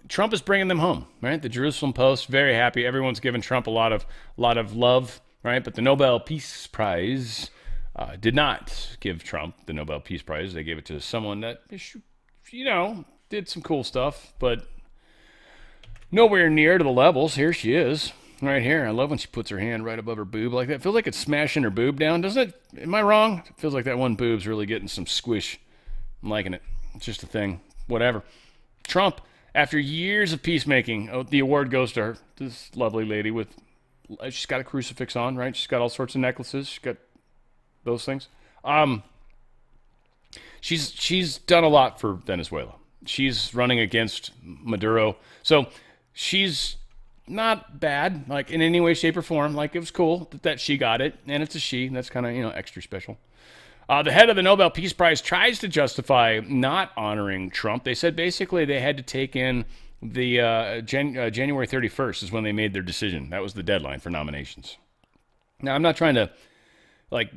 Trump is bringing them home, right? The Jerusalem Post, very happy. Everyone's giving Trump a lot of love, right? But the Nobel Peace Prize did not give Trump the Nobel Peace Prize. They gave it to someone that, did some cool stuff, but nowhere near to the levels. Here she is, right here. I love when she puts her hand right above her boob like that. It feels like it's smashing her boob down, doesn't it? Am I wrong? It feels like that one boob's really getting some squish. I'm liking it. It's just a thing. Whatever. Trump, after years of peacemaking, the award goes to her. This lovely lady she's got a crucifix on, right? She's got all sorts of necklaces. She's got those things. She's done a lot for Venezuela. She's running against Maduro. So she's not bad, like in any way, shape, or form. Like, it was cool that she got it, and it's a she. And that's kind of, extra special. The head of the Nobel Peace Prize tries to justify not honoring Trump. They said basically they had to take in the January 31st is when they made their decision. That was the deadline for nominations. Now, I'm not trying to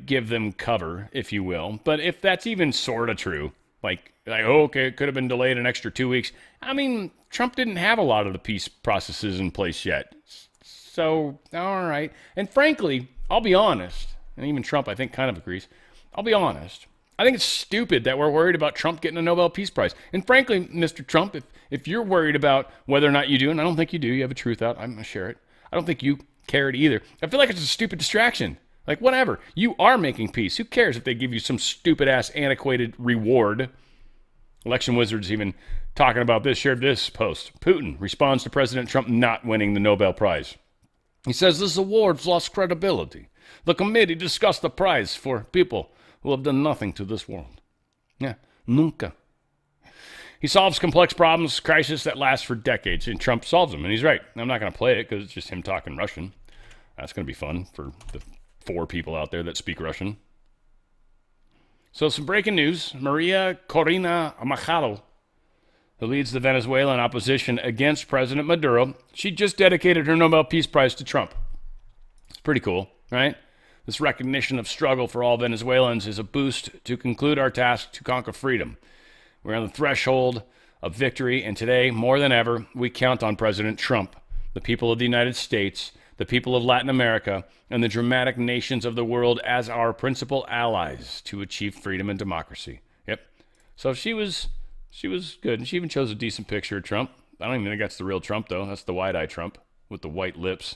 give them cover, if you will, but if that's even sort of true, okay, it could have been delayed an extra 2 weeks. I mean, Trump didn't have a lot of the peace processes in place yet. So, all right. And frankly, I'll be honest, and even Trump, I think, kind of agrees. I'll be honest. I think it's stupid that we're worried about Trump getting a Nobel Peace Prize. And frankly, Mr. Trump, if you're worried about whether or not you do, and I don't think you do, you have a truth out, I'm going to share it. I don't think you care it either. I feel like it's a stupid distraction. Whatever. You are making peace. Who cares if they give you some stupid-ass, antiquated reward? Election Wizards even talking about this, shared this post. Putin responds to President Trump not winning the Nobel Prize. He says this award's lost credibility. The committee discussed the prize for people who have done nothing to this world. Yeah, nunca. He solves complex problems, crises that last for decades, and Trump solves them, and he's right. I'm not going to play it because it's just him talking Russian. That's going to be fun for the 4 people out there that speak Russian. So some breaking news. Maria Corina Machado, who leads the Venezuelan opposition against President Maduro, she just dedicated her Nobel Peace Prize to Trump. It's pretty cool, right? This recognition of struggle for all Venezuelans is a boost to conclude our task to conquer freedom. We're on the threshold of victory, and today, more than ever, we count on President Trump, the people of the United States, the people of Latin America, and the dramatic nations of the world as our principal allies to achieve freedom and democracy. Yep. So she was good, and she even chose a decent picture of Trump. I don't even think that's the real Trump, though. That's the wide-eye Trump with the white lips,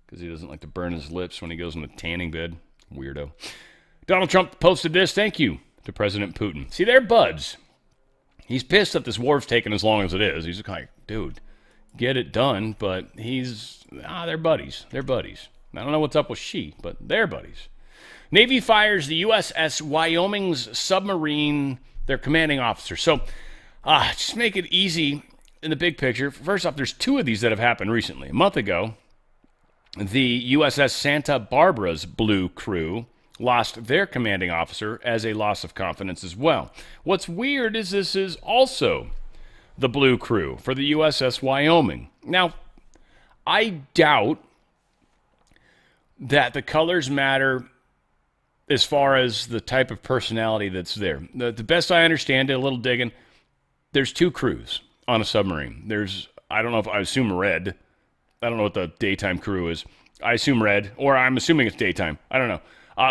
because he doesn't like to burn his lips when he goes in the tanning bed. Weirdo. Donald Trump posted this. Thank you to President Putin. See, they're buds. He's pissed that this war's taken as long as it is. He's like, dude, get it done. But they're buddies. They're buddies. I don't know what's up with she, but they're buddies. Navy fires the USS Wyoming's submarine, their commanding officer. So just make it easy in the big picture. First off, there's 2 of these that have happened recently. A month ago, the USS Santa Barbara's blue crew lost their commanding officer as a loss of confidence as well. What's weird is this is also the blue crew for the USS Wyoming. Now, I doubt that the colors matter as far as the type of personality that's there. The best I understand it, a little digging, there's 2 crews on a submarine. I assume red. I don't know what the daytime crew is. I assume red, or I'm assuming it's daytime. I don't know.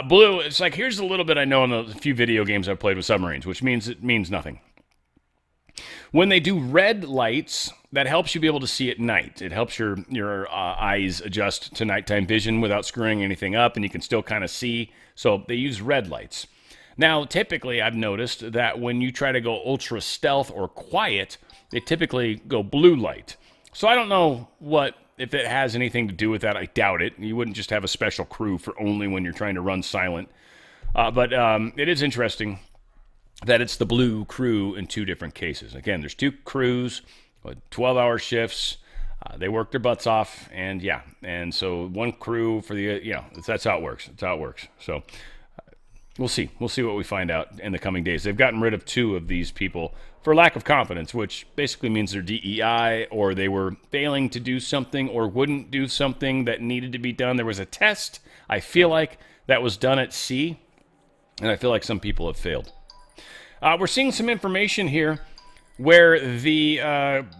Blue, it's like, here's a little bit I know in the few video games I've played with submarines, which means it means nothing. When they do red lights, that helps you be able to see at night. It helps your eyes adjust to nighttime vision without screwing anything up, and you can still kind of see. So they use red lights. Now, typically, I've noticed that when you try to go ultra stealth or quiet, they typically go blue light. So I don't know if it has anything to do with that. I doubt it. You wouldn't just have a special crew for only when you're trying to run silent. But it is interesting that it's the blue crew in two different cases. Again, there's two crews, 12-hour shifts. They work their butts off, and so one crew for that's how it works. That's how it works. So we'll see. We'll see what we find out in the coming days. They've gotten rid of two of these people for lack of competence, which basically means they're DEI, or they were failing to do something or wouldn't do something that needed to be done. There was a test, I feel like, that was done at sea, and I feel like some people have failed. We're seeing some information here where the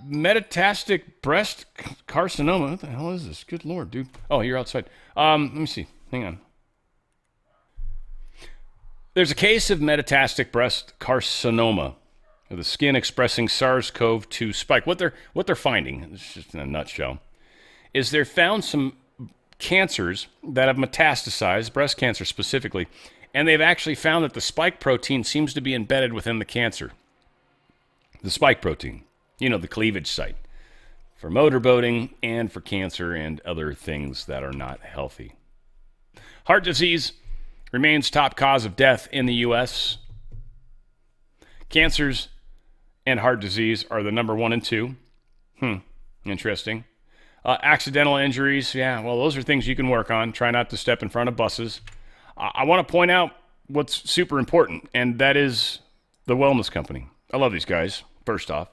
metastatic breast carcinoma, what the hell is this? Good Lord, dude. Oh, you're outside. Let me see. Hang on. There's a case of metastatic breast carcinoma, the skin expressing SARS-CoV-2 spike. What they're finding, it's just in a nutshell, is they're found some cancers that have metastasized, breast cancer specifically, and they've actually found that the spike protein seems to be embedded within the cancer. The spike protein, the cleavage site, for motorboating and for cancer and other things that are not healthy. Heart disease remains top cause of death in the U.S. Cancers and heart disease are the number 1 and 2. Interesting. Accidental injuries, those are things you can work on. Try not to step in front of buses. I want to point out what's super important, and that is the wellness company. I love these guys, first off.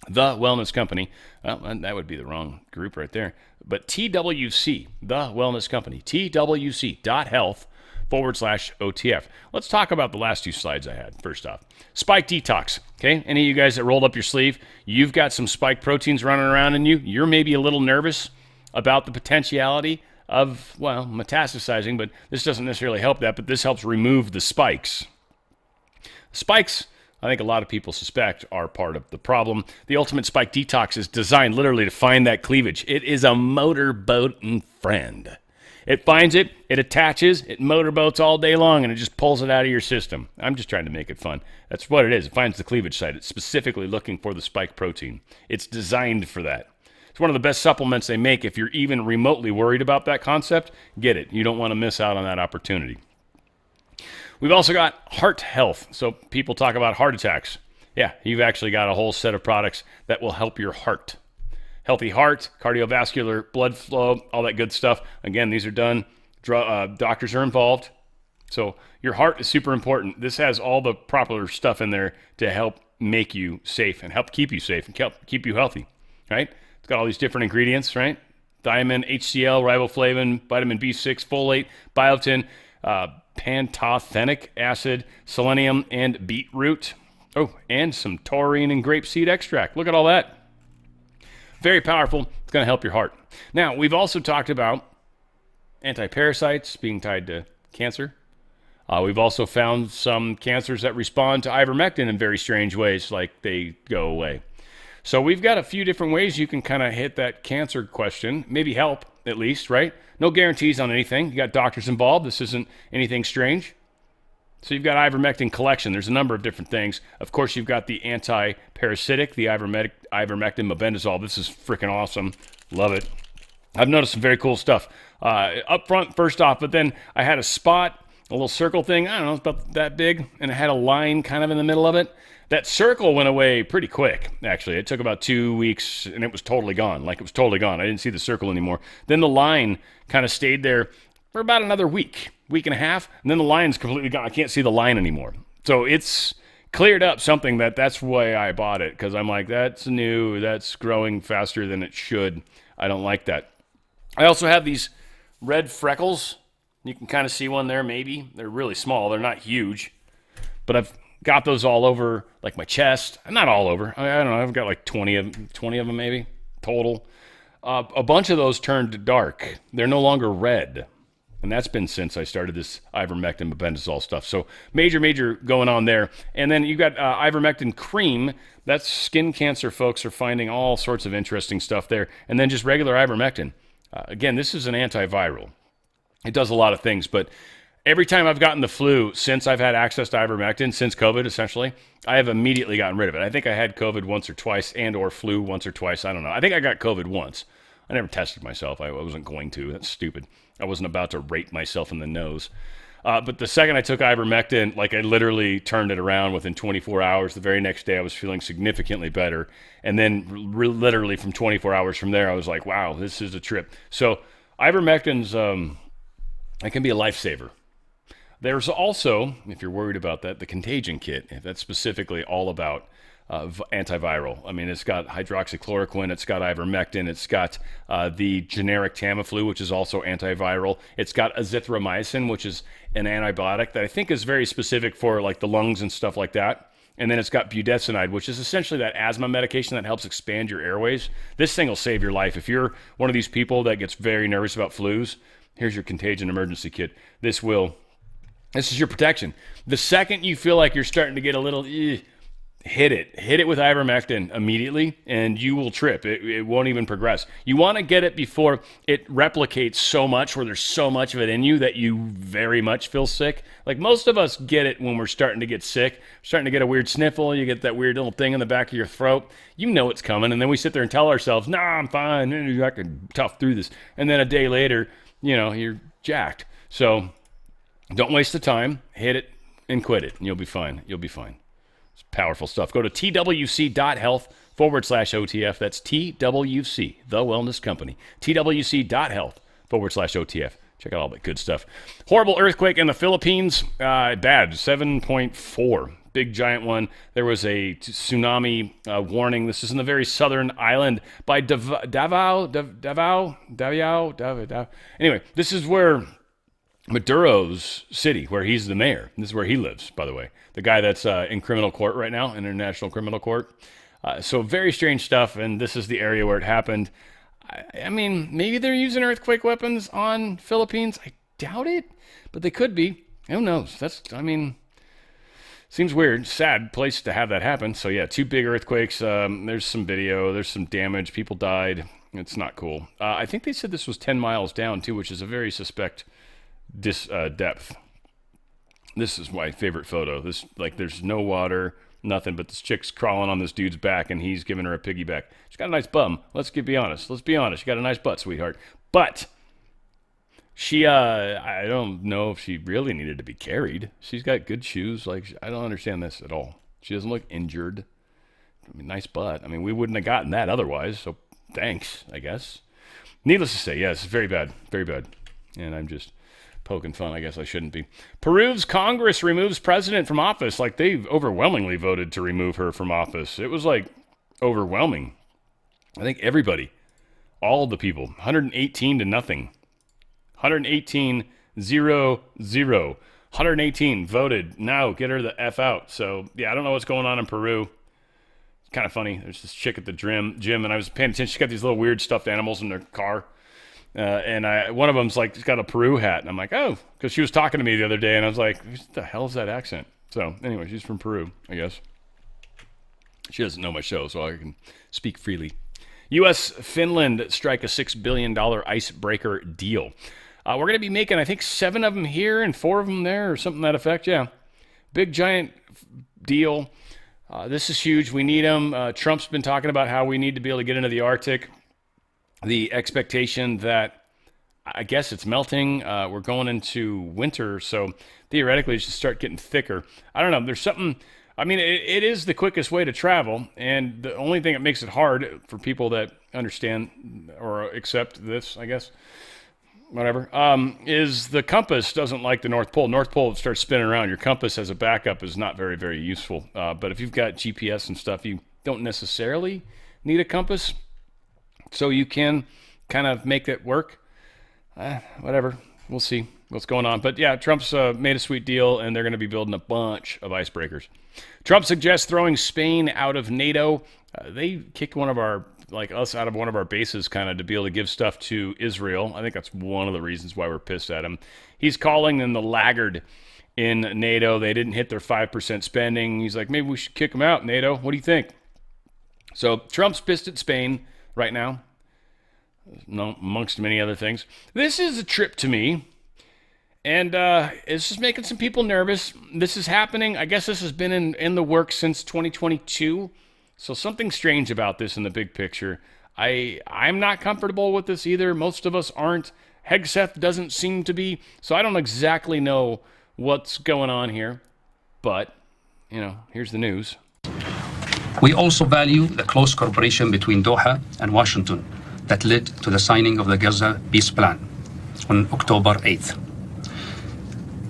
The Wellness Company. Well, that would be the wrong group right there. But TWC, The Wellness Company, twc.health/OTF. Let's talk about the last two slides I had, first off. Spike detox, okay? Any of you guys that rolled up your sleeve, you've got some spike proteins running around in you. You're maybe a little nervous about the potentiality of, metastasizing, but this doesn't necessarily help that, but this helps remove the spikes. Spikes, I think a lot of people suspect, are part of the problem. The Ultimate Spike Detox is designed literally to find that cleavage. It is a motorboating friend. It finds it, it attaches, it motorboats all day long, and it just pulls it out of your system. I'm just trying to make it fun. That's what it is. It finds the cleavage site. It's specifically looking for the spike protein. It's designed for that. It's one of the best supplements they make. If you're even remotely worried about that concept, get it. You don't want to miss out on that opportunity. We've also got heart health. So people talk about heart attacks. Yeah, you've actually got a whole set of products that will help your heart. Healthy heart, cardiovascular, blood flow, all that good stuff. Again, these are done. Doctors are involved. So your heart is super important. This has all the proper stuff in there to help make you safe and help keep you safe and keep you healthy, right? It's got all these different ingredients, right? Thiamine, HCl, riboflavin, vitamin B6, folate, biotin, pantothenic acid, selenium, and beetroot. Oh, and some taurine and grapeseed extract. Look at all that. Very powerful. It's going to help your heart. Now, we've also talked about antiparasites being tied to cancer. We've also found some cancers that respond to ivermectin in very strange ways, like they go away. So we've got a few different ways you can kind of hit that cancer question, maybe help at least, right? No guarantees on anything. You got doctors involved. This isn't anything strange. So you've got ivermectin collection. There's a number of different things. Of course, you've got the anti-parasitic, the ivermectin mebendazole. This is freaking awesome. Love it. I've noticed some very cool stuff. Up front, first off, but then I had a spot, a little circle thing. I don't know, it's about that big, and it had a line kind of in the middle of it. That circle went away pretty quick, actually. It took about 2 weeks, and it was totally gone. Like, it was totally gone. I didn't see the circle anymore. Then the line kind of stayed there for about another week and a half, and then the line's completely gone. I can't see the line anymore. So it's cleared up something that's why I bought it, because I'm like, that's new, that's growing faster than it should. I don't like that. I also have these red freckles. You can kind of see one there, maybe. They're really small. They're not huge, but I've got those all over, like my chest. Not all over. I don't know. I've got like 20 of them maybe total. A bunch of those turned dark. They're no longer red. And that's been since I started this ivermectin mebendazole stuff. So major going on there. And then you got ivermectin cream. That's skin cancer folks are finding all sorts of interesting stuff there. And then just regular ivermectin. Again, this is an antiviral. It does a lot of things, but Every time I've gotten the flu since I've had access to ivermectin, since COVID, essentially, I have immediately gotten rid of it. I think I had COVID once or twice and or flu once or twice. I don't know. I think I got COVID once. I never tested myself. I wasn't going to. That's stupid. I wasn't about to rape myself in the nose. But the second I took ivermectin, like I literally turned it around within 24 hours. The very next day I was feeling significantly better. And then literally from 24 hours from there, I was like, wow, this is a trip. So ivermectin's, it can be a lifesaver. There's also, if you're worried about that, the contagion kit. That's specifically all about antiviral. I mean, it's got hydroxychloroquine, it's got ivermectin, it's got the generic Tamiflu, which is also antiviral. It's got azithromycin, which is an antibiotic that I think is very specific for like the lungs and stuff like that. And then it's got budesonide, which is essentially that asthma medication that helps expand your airways. This thing will save your life. If you're one of these people that gets very nervous about flus, here's your contagion emergency kit. This is your protection. The second you feel like you're starting to get a little, hit it with ivermectin immediately, and you will trip. It won't even progress. You want to get it before it replicates so much, where there's so much of it in you that you very much feel sick. Like most of us get it when we're starting to get sick, starting to get a weird sniffle. You get that weird little thing in the back of your throat. You know it's coming, and then we sit there and tell ourselves, "Nah, I'm fine. I can tough through this." And then a day later, you're jacked. So don't waste the time. Hit it and quit it, and you'll be fine. You'll be fine. It's powerful stuff. Go to twc.health/OTF. That's TWC, the wellness company. twc.health/OTF. Check out all that good stuff. Horrible earthquake in the Philippines. Bad. 7.4. Big giant one. There was a tsunami warning. This is in the very southern island by Davao. Anyway, this is where Maduro's city, where he's the mayor. This is where he lives, by the way. The guy that's in criminal court right now, international criminal court. So very strange stuff, and this is the area where it happened. I mean, maybe they're using earthquake weapons on Philippines. I doubt it, but they could be. Who knows? Seems weird. Sad place to have that happen. So yeah, 2 big earthquakes. There's some video. There's some damage. People died. It's not cool. I think they said this was 10 miles down, too, which is a very suspect depth. This is my favorite photo. There's no water, nothing, but this chick's crawling on this dude's back, and he's giving her a piggyback. She's got a nice bum. Let's be honest. You got a nice butt, sweetheart. But she, I don't know if she really needed to be carried. She's got good shoes. I don't understand this at all. She doesn't look injured. I mean, nice butt. I mean, we wouldn't have gotten that otherwise. So thanks, I guess. Needless to say, yes, very bad, very bad. And I'm just poking fun. I guess I shouldn't be. Peru's Congress removes president from office. They overwhelmingly voted to remove her from office. It was overwhelming. I think everybody, all the people, 118 to nothing. 118, 0, 0. 118 voted. No, get her the F out. So, yeah, I don't know what's going on in Peru. It's kind of funny. There's this chick at the gym, and I was paying attention. She's got these little weird stuffed animals in their car. And one of them's she's got a Peru hat. And I'm like, oh, because she was talking to me the other day, and I was like, what the hell is that accent? So anyway, she's from Peru, I guess. She doesn't know my show, so I can speak freely. U.S. Finland strike a $6 billion icebreaker deal. We're going to be making, I think, 7 of them here and 4 of them there, or something to that effect. Yeah. Big, giant deal. This is huge. We need them. Trump's been talking about how we need to be able to get into the Arctic. The expectation that, I guess it's melting. We're going into winter, so theoretically it should start getting thicker. I don't know. There's something. I mean, it is the quickest way to travel, and the only thing that makes it hard for people that understand or accept this, I guess, whatever, is the compass doesn't like the North Pole. North Pole starts spinning around. Your compass as a backup is not very, very useful. But if you've got GPS and stuff, you don't necessarily need a compass. So you can kind of make it work. Whatever. We'll see what's going on. But yeah, Trump's made a sweet deal, and they're going to be building a bunch of icebreakers. Trump suggests throwing Spain out of NATO. They kicked us out of one of our bases kind of to be able to give stuff to Israel. I think that's one of the reasons why we're pissed at him. He's calling them the laggard in NATO. They didn't hit their 5% spending. He's like, maybe we should kick them out, NATO. What do you think? So Trump's pissed at Spain right now, amongst many other things. This is a trip to me, And it's just making some people nervous. This is happening. I guess this has been in the works since 2022. So something strange about this in the big picture. I'm not comfortable with this either. Most of us aren't. Hegseth doesn't seem to be. So I don't exactly know what's going on here. But, here's the news. We also value the close cooperation between Doha and Washington that led to the signing of the Gaza Peace Plan on October 8th.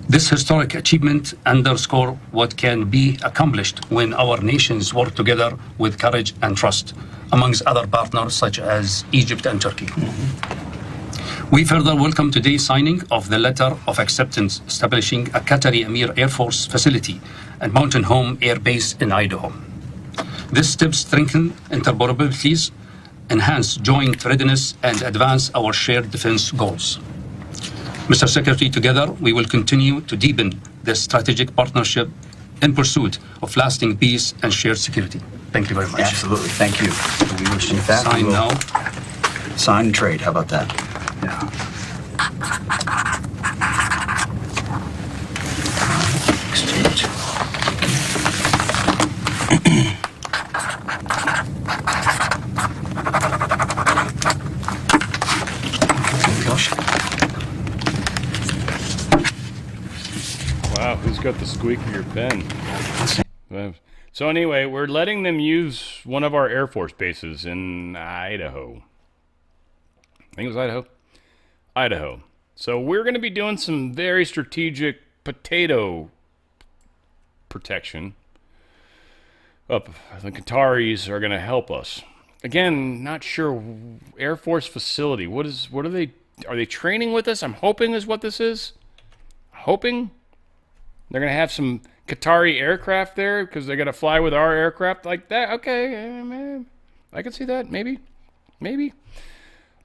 This historic achievement underscores what can be accomplished when our nations work together with courage and trust, amongst other partners such as Egypt and Turkey. We further welcome today's signing of the letter of acceptance establishing a Qatari Emir Air Force facility and Mountain Home Air Base in Idaho. This step strengthens interoperabilities, enhance joint readiness, and advance our shared defense goals. Mr. Secretary, together we will continue to deepen this strategic partnership in pursuit of lasting peace and shared security. Thank you very much. Absolutely. Thank you. We receive that. Sign now. Sign and trade. How about that? Yeah. Exchange. Wow, who's got the squeakier pen? So anyway, we're letting them use one of our Air Force bases in Idaho. I think it was Idaho. Idaho. So we're going to be doing some very strategic potato protection. The Qataris are going to help us. Again, not sure. Air Force facility. What are they training with us? I'm hoping is what this is. Hoping. They're going to have some Qatari aircraft there because they're going to fly with our aircraft like that. Okay, I can see that. Maybe.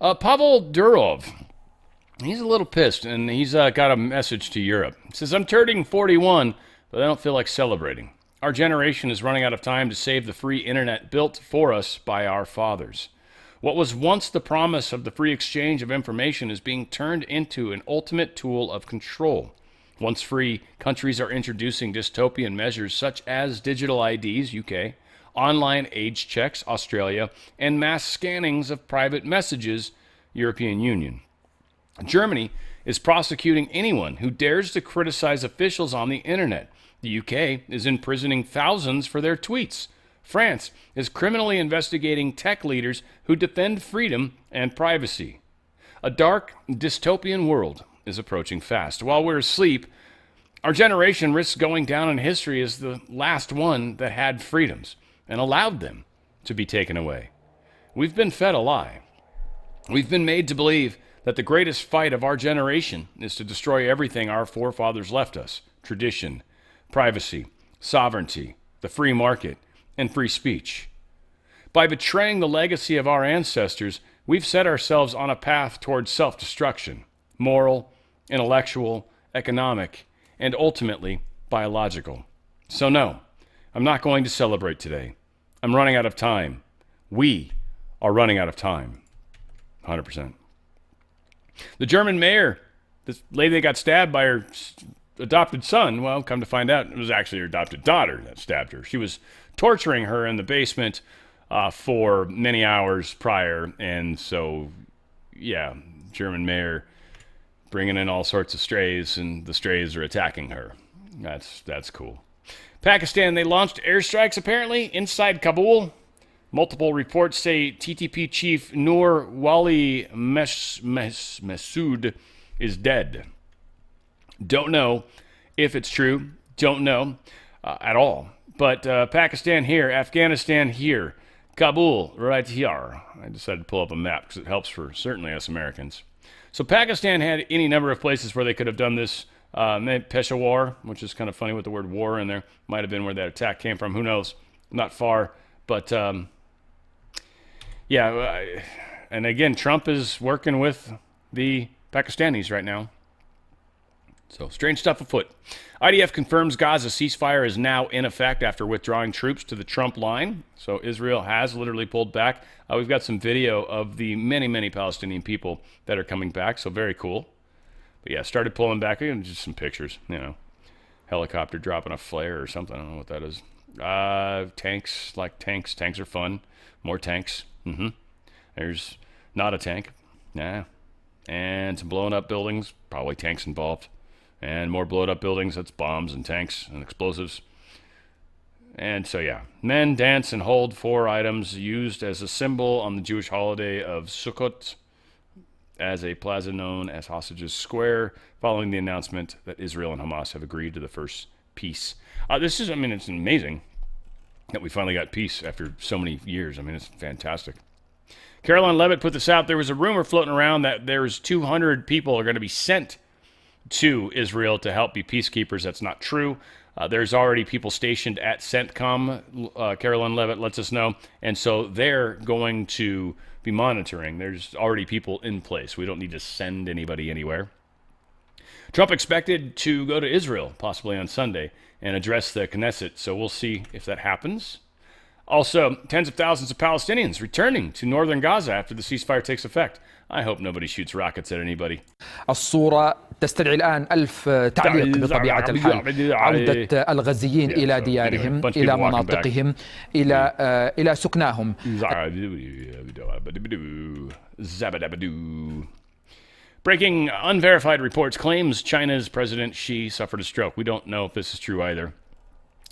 Pavel Durov, he's a little pissed, and he's got a message to Europe. He says, I'm turning 41, but I don't feel like celebrating. Our generation is running out of time to save the free internet built for us by our fathers. What was once the promise of the free exchange of information is being turned into an ultimate tool of control. Once free, countries are introducing dystopian measures such as digital IDs, UK, online age checks, Australia, and mass scannings of private messages, European Union. Germany is prosecuting anyone who dares to criticize officials on the internet. The UK is imprisoning thousands for their tweets. France is criminally investigating tech leaders who defend freedom and privacy. A dark, dystopian world is approaching fast. While we're asleep, our generation risks going down in history as the last one that had freedoms and allowed them to be taken away. We've been fed a lie. We've been made to believe that the greatest fight of our generation is to destroy everything our forefathers left us: tradition, privacy, sovereignty, the free market, and free speech. By betraying the legacy of our ancestors, we've set ourselves on a path towards self-destruction, moral, intellectual, economic, and ultimately biological. So no, I'm not going to celebrate today. I'm running out of time. We are running out of time. 100%. The German mayor, this lady that got stabbed by her adopted son, well, come to find out, it was actually her adopted daughter that stabbed her. She was torturing her in the basement for many hours prior, and so, yeah, German mayor bringing in all sorts of strays, and the strays are attacking her. That's cool. Pakistan, they launched airstrikes apparently inside Kabul. Multiple reports say TTP chief Noor Wali Masood is dead. Don't know if it's true. Don't know at all. But Pakistan here, Afghanistan here, Kabul right here. I decided to pull up a map because it helps for certainly us Americans. So Pakistan had any number of places where they could have done this. Peshawar, which is kind of funny with the word war in there. Might have been where that attack came from. Who knows? Not far. But, yeah. And again, Trump is working with the Pakistanis right now. So, strange stuff afoot. IDF confirms Gaza ceasefire is now in effect after withdrawing troops to the Trump line. So, Israel has literally pulled back. We've got some video of the many, many Palestinian people that are coming back. So, very cool. But yeah, started pulling back. Again, just some pictures, helicopter dropping a flare or something. I don't know what that is. Tanks, like tanks. Tanks are fun. More tanks. There's not a tank. Yeah. And some blown up buildings. Probably tanks involved. And more blown up buildings. That's bombs and tanks and explosives. And so, yeah. Men dance and hold 4 items used as a symbol on the Jewish holiday of Sukkot as a plaza known as Hostages Square, following the announcement that Israel and Hamas have agreed to the first peace. It's amazing that we finally got peace after so many years. It's fantastic. Caroline Levitt put this out. There was a rumor floating around that there's 200 people are going to be sent to Israel to help be peacekeepers. That's not true. There's already people stationed at CENTCOM, Caroline Levitt lets us know, and so they're going to be monitoring. There's already people in place. We don't need to send anybody anywhere. Trump expected to go to Israel, possibly on Sunday, and address the Knesset, so we'll see if that happens. Also, tens of thousands of Palestinians returning to northern Gaza after the ceasefire takes effect. I hope nobody shoots rockets at anybody. الصورة تستدعي الآن 1000 تعليق بطبيعة الحال. عودة الغزيين إلى ديارهم، إلى مناطقهم، إلى سكناهم. Breaking unverified reports claims China's President Xi suffered a stroke. We don't know if this is true either.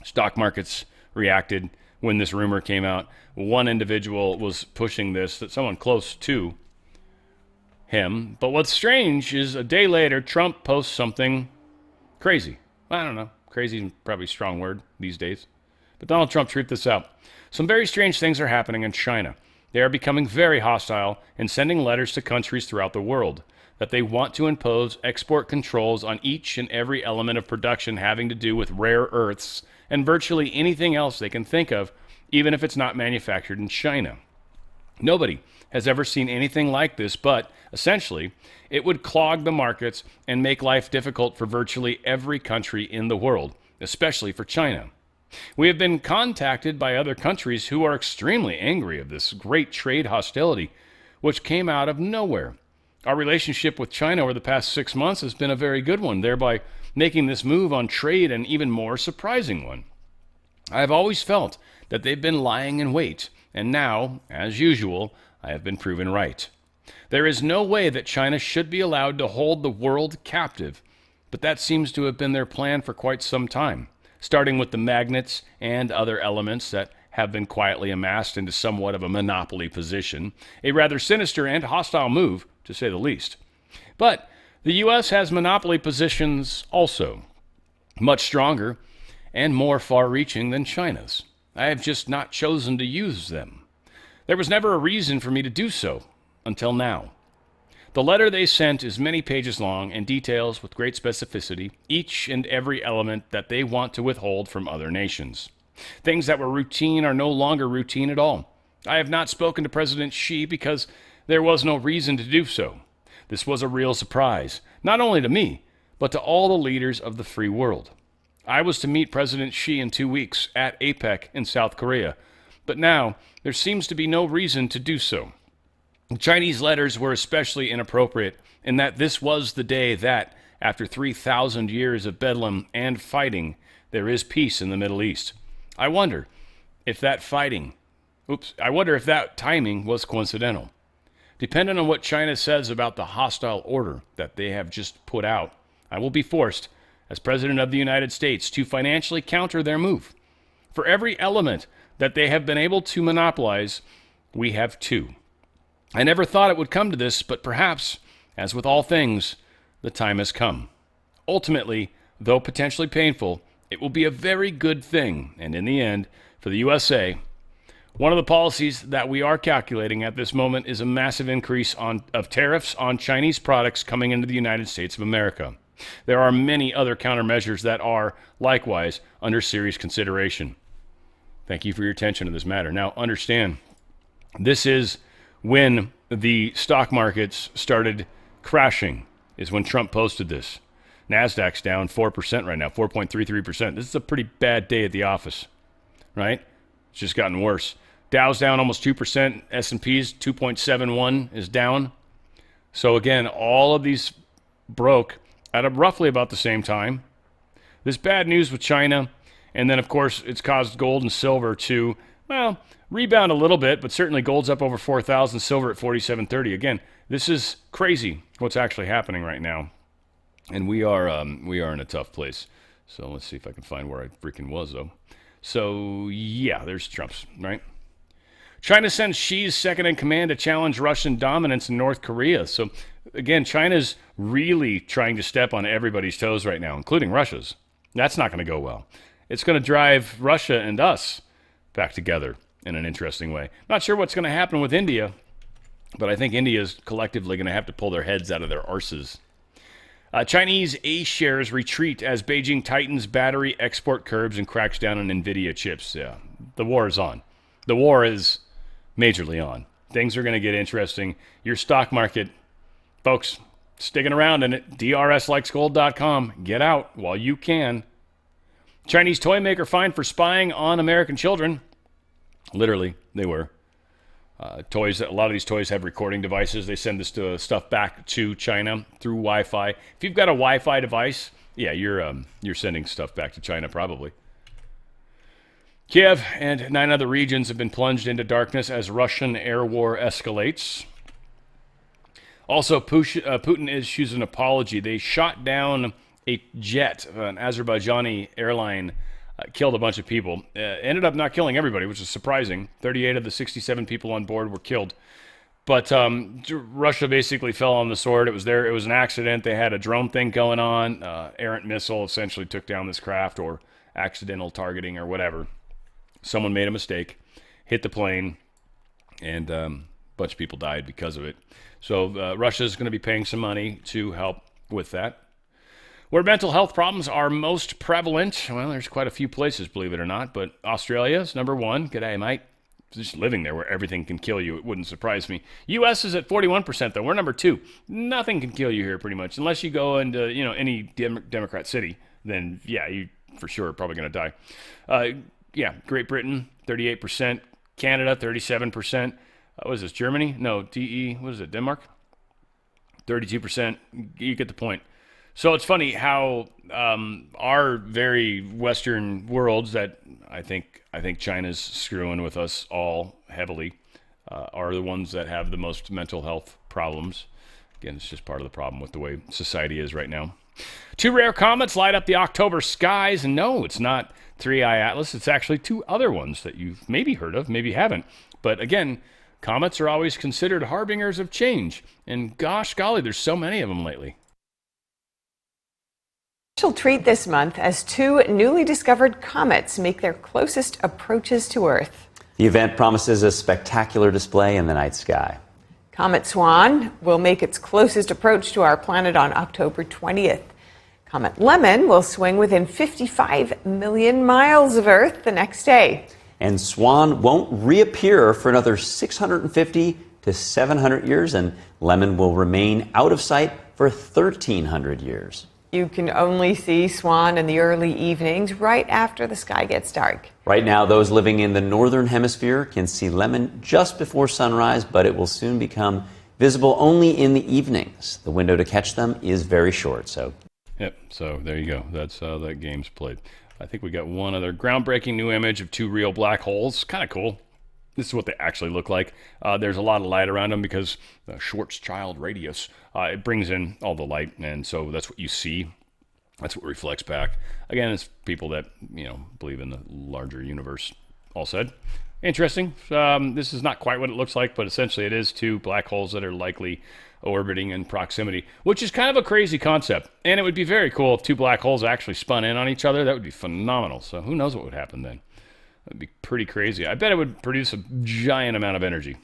Stock markets reacted when this rumor came out. One individual was pushing this, that someone close to him. But what's strange is a day later, Trump posts something crazy. I don't know. Crazy is probably a strong word these days. But Donald Trump tweeted this out. Some very strange things are happening in China. They are becoming very hostile and sending letters to countries throughout the world that they want to impose export controls on each and every element of production having to do with rare earths and virtually anything else they can think of, even if it's not manufactured in China. Nobody has ever seen anything like this, but essentially, it would clog the markets and make life difficult for virtually every country in the world, especially for China. We have been contacted by other countries who are extremely angry of this great trade hostility, which came out of nowhere. Our relationship with China over the past 6 months has been a very good one, thereby making this move on trade an even more surprising one. I have always felt that they've been lying in wait, and now, as usual, I have been proven right. There is no way that China should be allowed to hold the world captive, but that seems to have been their plan for quite some time, starting with the magnets and other elements that have been quietly amassed into somewhat of a monopoly position, a rather sinister and hostile move, to say the least. But the U.S. has monopoly positions also, much stronger and more far-reaching than China's. I have just not chosen to use them. There was never a reason for me to do so, until now. The letter they sent is many pages long and details with great specificity each and every element that they want to withhold from other nations. Things that were routine are no longer routine at all. I have not spoken to President Xi because there was no reason to do so. This was a real surprise, not only to me, but to all the leaders of the free world. I was to meet President Xi in 2 weeks at APEC in South Korea, but now there seems to be no reason to do so. The Chinese letters were especially inappropriate in that this was the day that, after 3,000 years of bedlam and fighting, there is peace in the Middle East. I wonder if that timing was coincidental. Depending on what China says about the hostile order that they have just put out, I will be forced, as President of the United States, to financially counter their move. For every element that they have been able to monopolize, we have 2. I never thought it would come to this, but perhaps, as with all things, the time has come. Ultimately, though potentially painful, it will be a very good thing, and in the end, for the USA, one of the policies that we are calculating at this moment is a massive increase of tariffs on Chinese products coming into the United States of America. There are many other countermeasures that are, likewise, under serious consideration. Thank you for your attention to this matter. Now, understand, this is when the stock markets started crashing, is when Trump posted this. NASDAQ's down 4% right now, 4.33%. This is a pretty bad day at the office, right? It's just gotten worse. Dow's down almost 2%. S&P's 2.71 is down. So again, all of these broke at roughly about the same time. This bad news with China, and then, of course, it's caused gold and silver to, well, rebound a little bit, but certainly gold's up over 4,000, silver at 47.30. Again, this is crazy what's actually happening right now, and we are in a tough place. So let's see if I can find where I freaking was, though. So, yeah, there's Trump's, right? China sends Xi's second in command to challenge Russian dominance in North Korea. So, again, China's really trying to step on everybody's toes right now, including Russia's. That's not going to go well. It's going to drive Russia and us back together in an interesting way. Not sure what's going to happen with India, but I think India is collectively going to have to pull their heads out of their arses. Chinese A shares retreat as Beijing tightens battery export curbs and cracks down on NVIDIA chips. Yeah, the war is on. The war is majorly on. Things are going to get interesting. Your stock market, folks, sticking around in it. DRSlikesgold.com. Get out while you can. Chinese toy maker fined for spying on American children. Literally, they were. Toys. A lot of these toys have recording devices. They send this stuff back to China through Wi-Fi. If you've got a Wi-Fi device, yeah, you're sending stuff back to China probably. Kiev and 9 other regions have been plunged into darkness as Russian air war escalates. Also, Putin issues an apology. They shot down a jet, an Azerbaijani airline, killed a bunch of people. Ended up not killing everybody, which is surprising. 38 of the 67 people on board were killed. But Russia basically fell on the sword. It was an accident. They had a drone thing going on. Errant missile essentially took down this craft, or accidental targeting or whatever. Someone made a mistake, hit the plane, and a bunch of people died because of it. So Russia is going to be paying some money to help with that. Where mental health problems are most prevalent, well, there's quite a few places, believe it or not, but Australia is number 1. G'day, mate. Just living there where everything can kill you, it wouldn't surprise me. U.S. is at 41%, though. We're number 2. Nothing can kill you here, pretty much, unless you go into any Democrat city. Then, yeah, you for sure are probably going to die. Yeah, Great Britain, 38%. Canada, 37%. What is this, Germany? No, DE, what is it, Denmark? 32%. You get the point. So it's funny how our very Western worlds that I think China's screwing with us all heavily are the ones that have the most mental health problems. Again, it's just part of the problem with the way society is right now. 2 rare comets light up the October skies. And no, it's not 3I Atlas. It's actually 2 other ones that you've maybe heard of, maybe haven't. But again, comets are always considered harbingers of change. And gosh golly, there's so many of them lately. Special treat this month as 2 newly discovered comets make their closest approaches to Earth. The event promises a spectacular display in the night sky. Comet Swan will make its closest approach to our planet on October 20th. Comet Lemon will swing within 55 million miles of Earth the next day. And Swan won't reappear for another 650 to 700 years, and Lemon will remain out of sight for 1,300 years. You can only see Swan in the early evenings, right after the sky gets dark. Right now, those living in the northern hemisphere can see Lemon just before sunrise, but it will soon become visible only in the evenings. The window to catch them is very short, so. Yep, so there you go. That's how that game's played. I think we got one other groundbreaking new image of 2 real black holes. Kind of cool. This is what they actually look like. There's a lot of light around them because the Schwarzschild radius, it brings in all the light, and so that's what you see. That's what reflects back. Again, it's people that, believe in the larger universe. All said. Interesting. This is not quite what it looks like, but essentially it is 2 black holes that are likely orbiting in proximity, which is kind of a crazy concept. And it would be very cool if 2 black holes actually spun in on each other. That would be phenomenal. So who knows what would happen then? That'd be pretty crazy. I bet it would produce a giant amount of energy.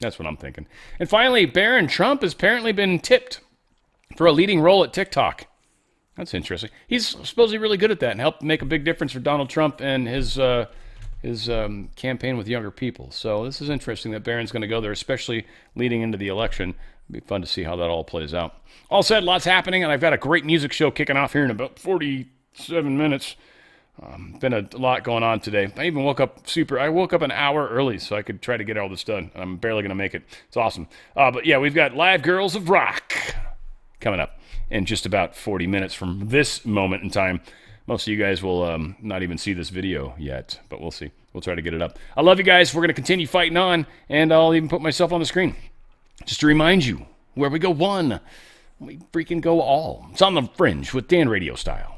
That's what I'm thinking. And finally, Barron Trump has apparently been tipped for a leading role at TikTok. That's interesting. He's supposedly really good at that and helped make a big difference for Donald Trump and his campaign with younger people. So this is interesting that Barron's going to go there, especially leading into the election. It'll be fun to see how that all plays out. All said, lots happening, and I've got a great music show kicking off here in about 47 minutes. Been a lot going on today. I even woke up an hour early so I could try to get all this done. I'm barely going to make it. It's awesome. But yeah, we've got Live Girls of Rock coming up in just about 40 minutes from this moment in time. Most of you guys will not even see this video yet, but we'll see. We'll try to get it up. I love you guys. We're going to continue fighting on, and I'll even put myself on the screen just to remind you, where we go one, we freaking go all. It's on the Fringe with Dan Radio Style.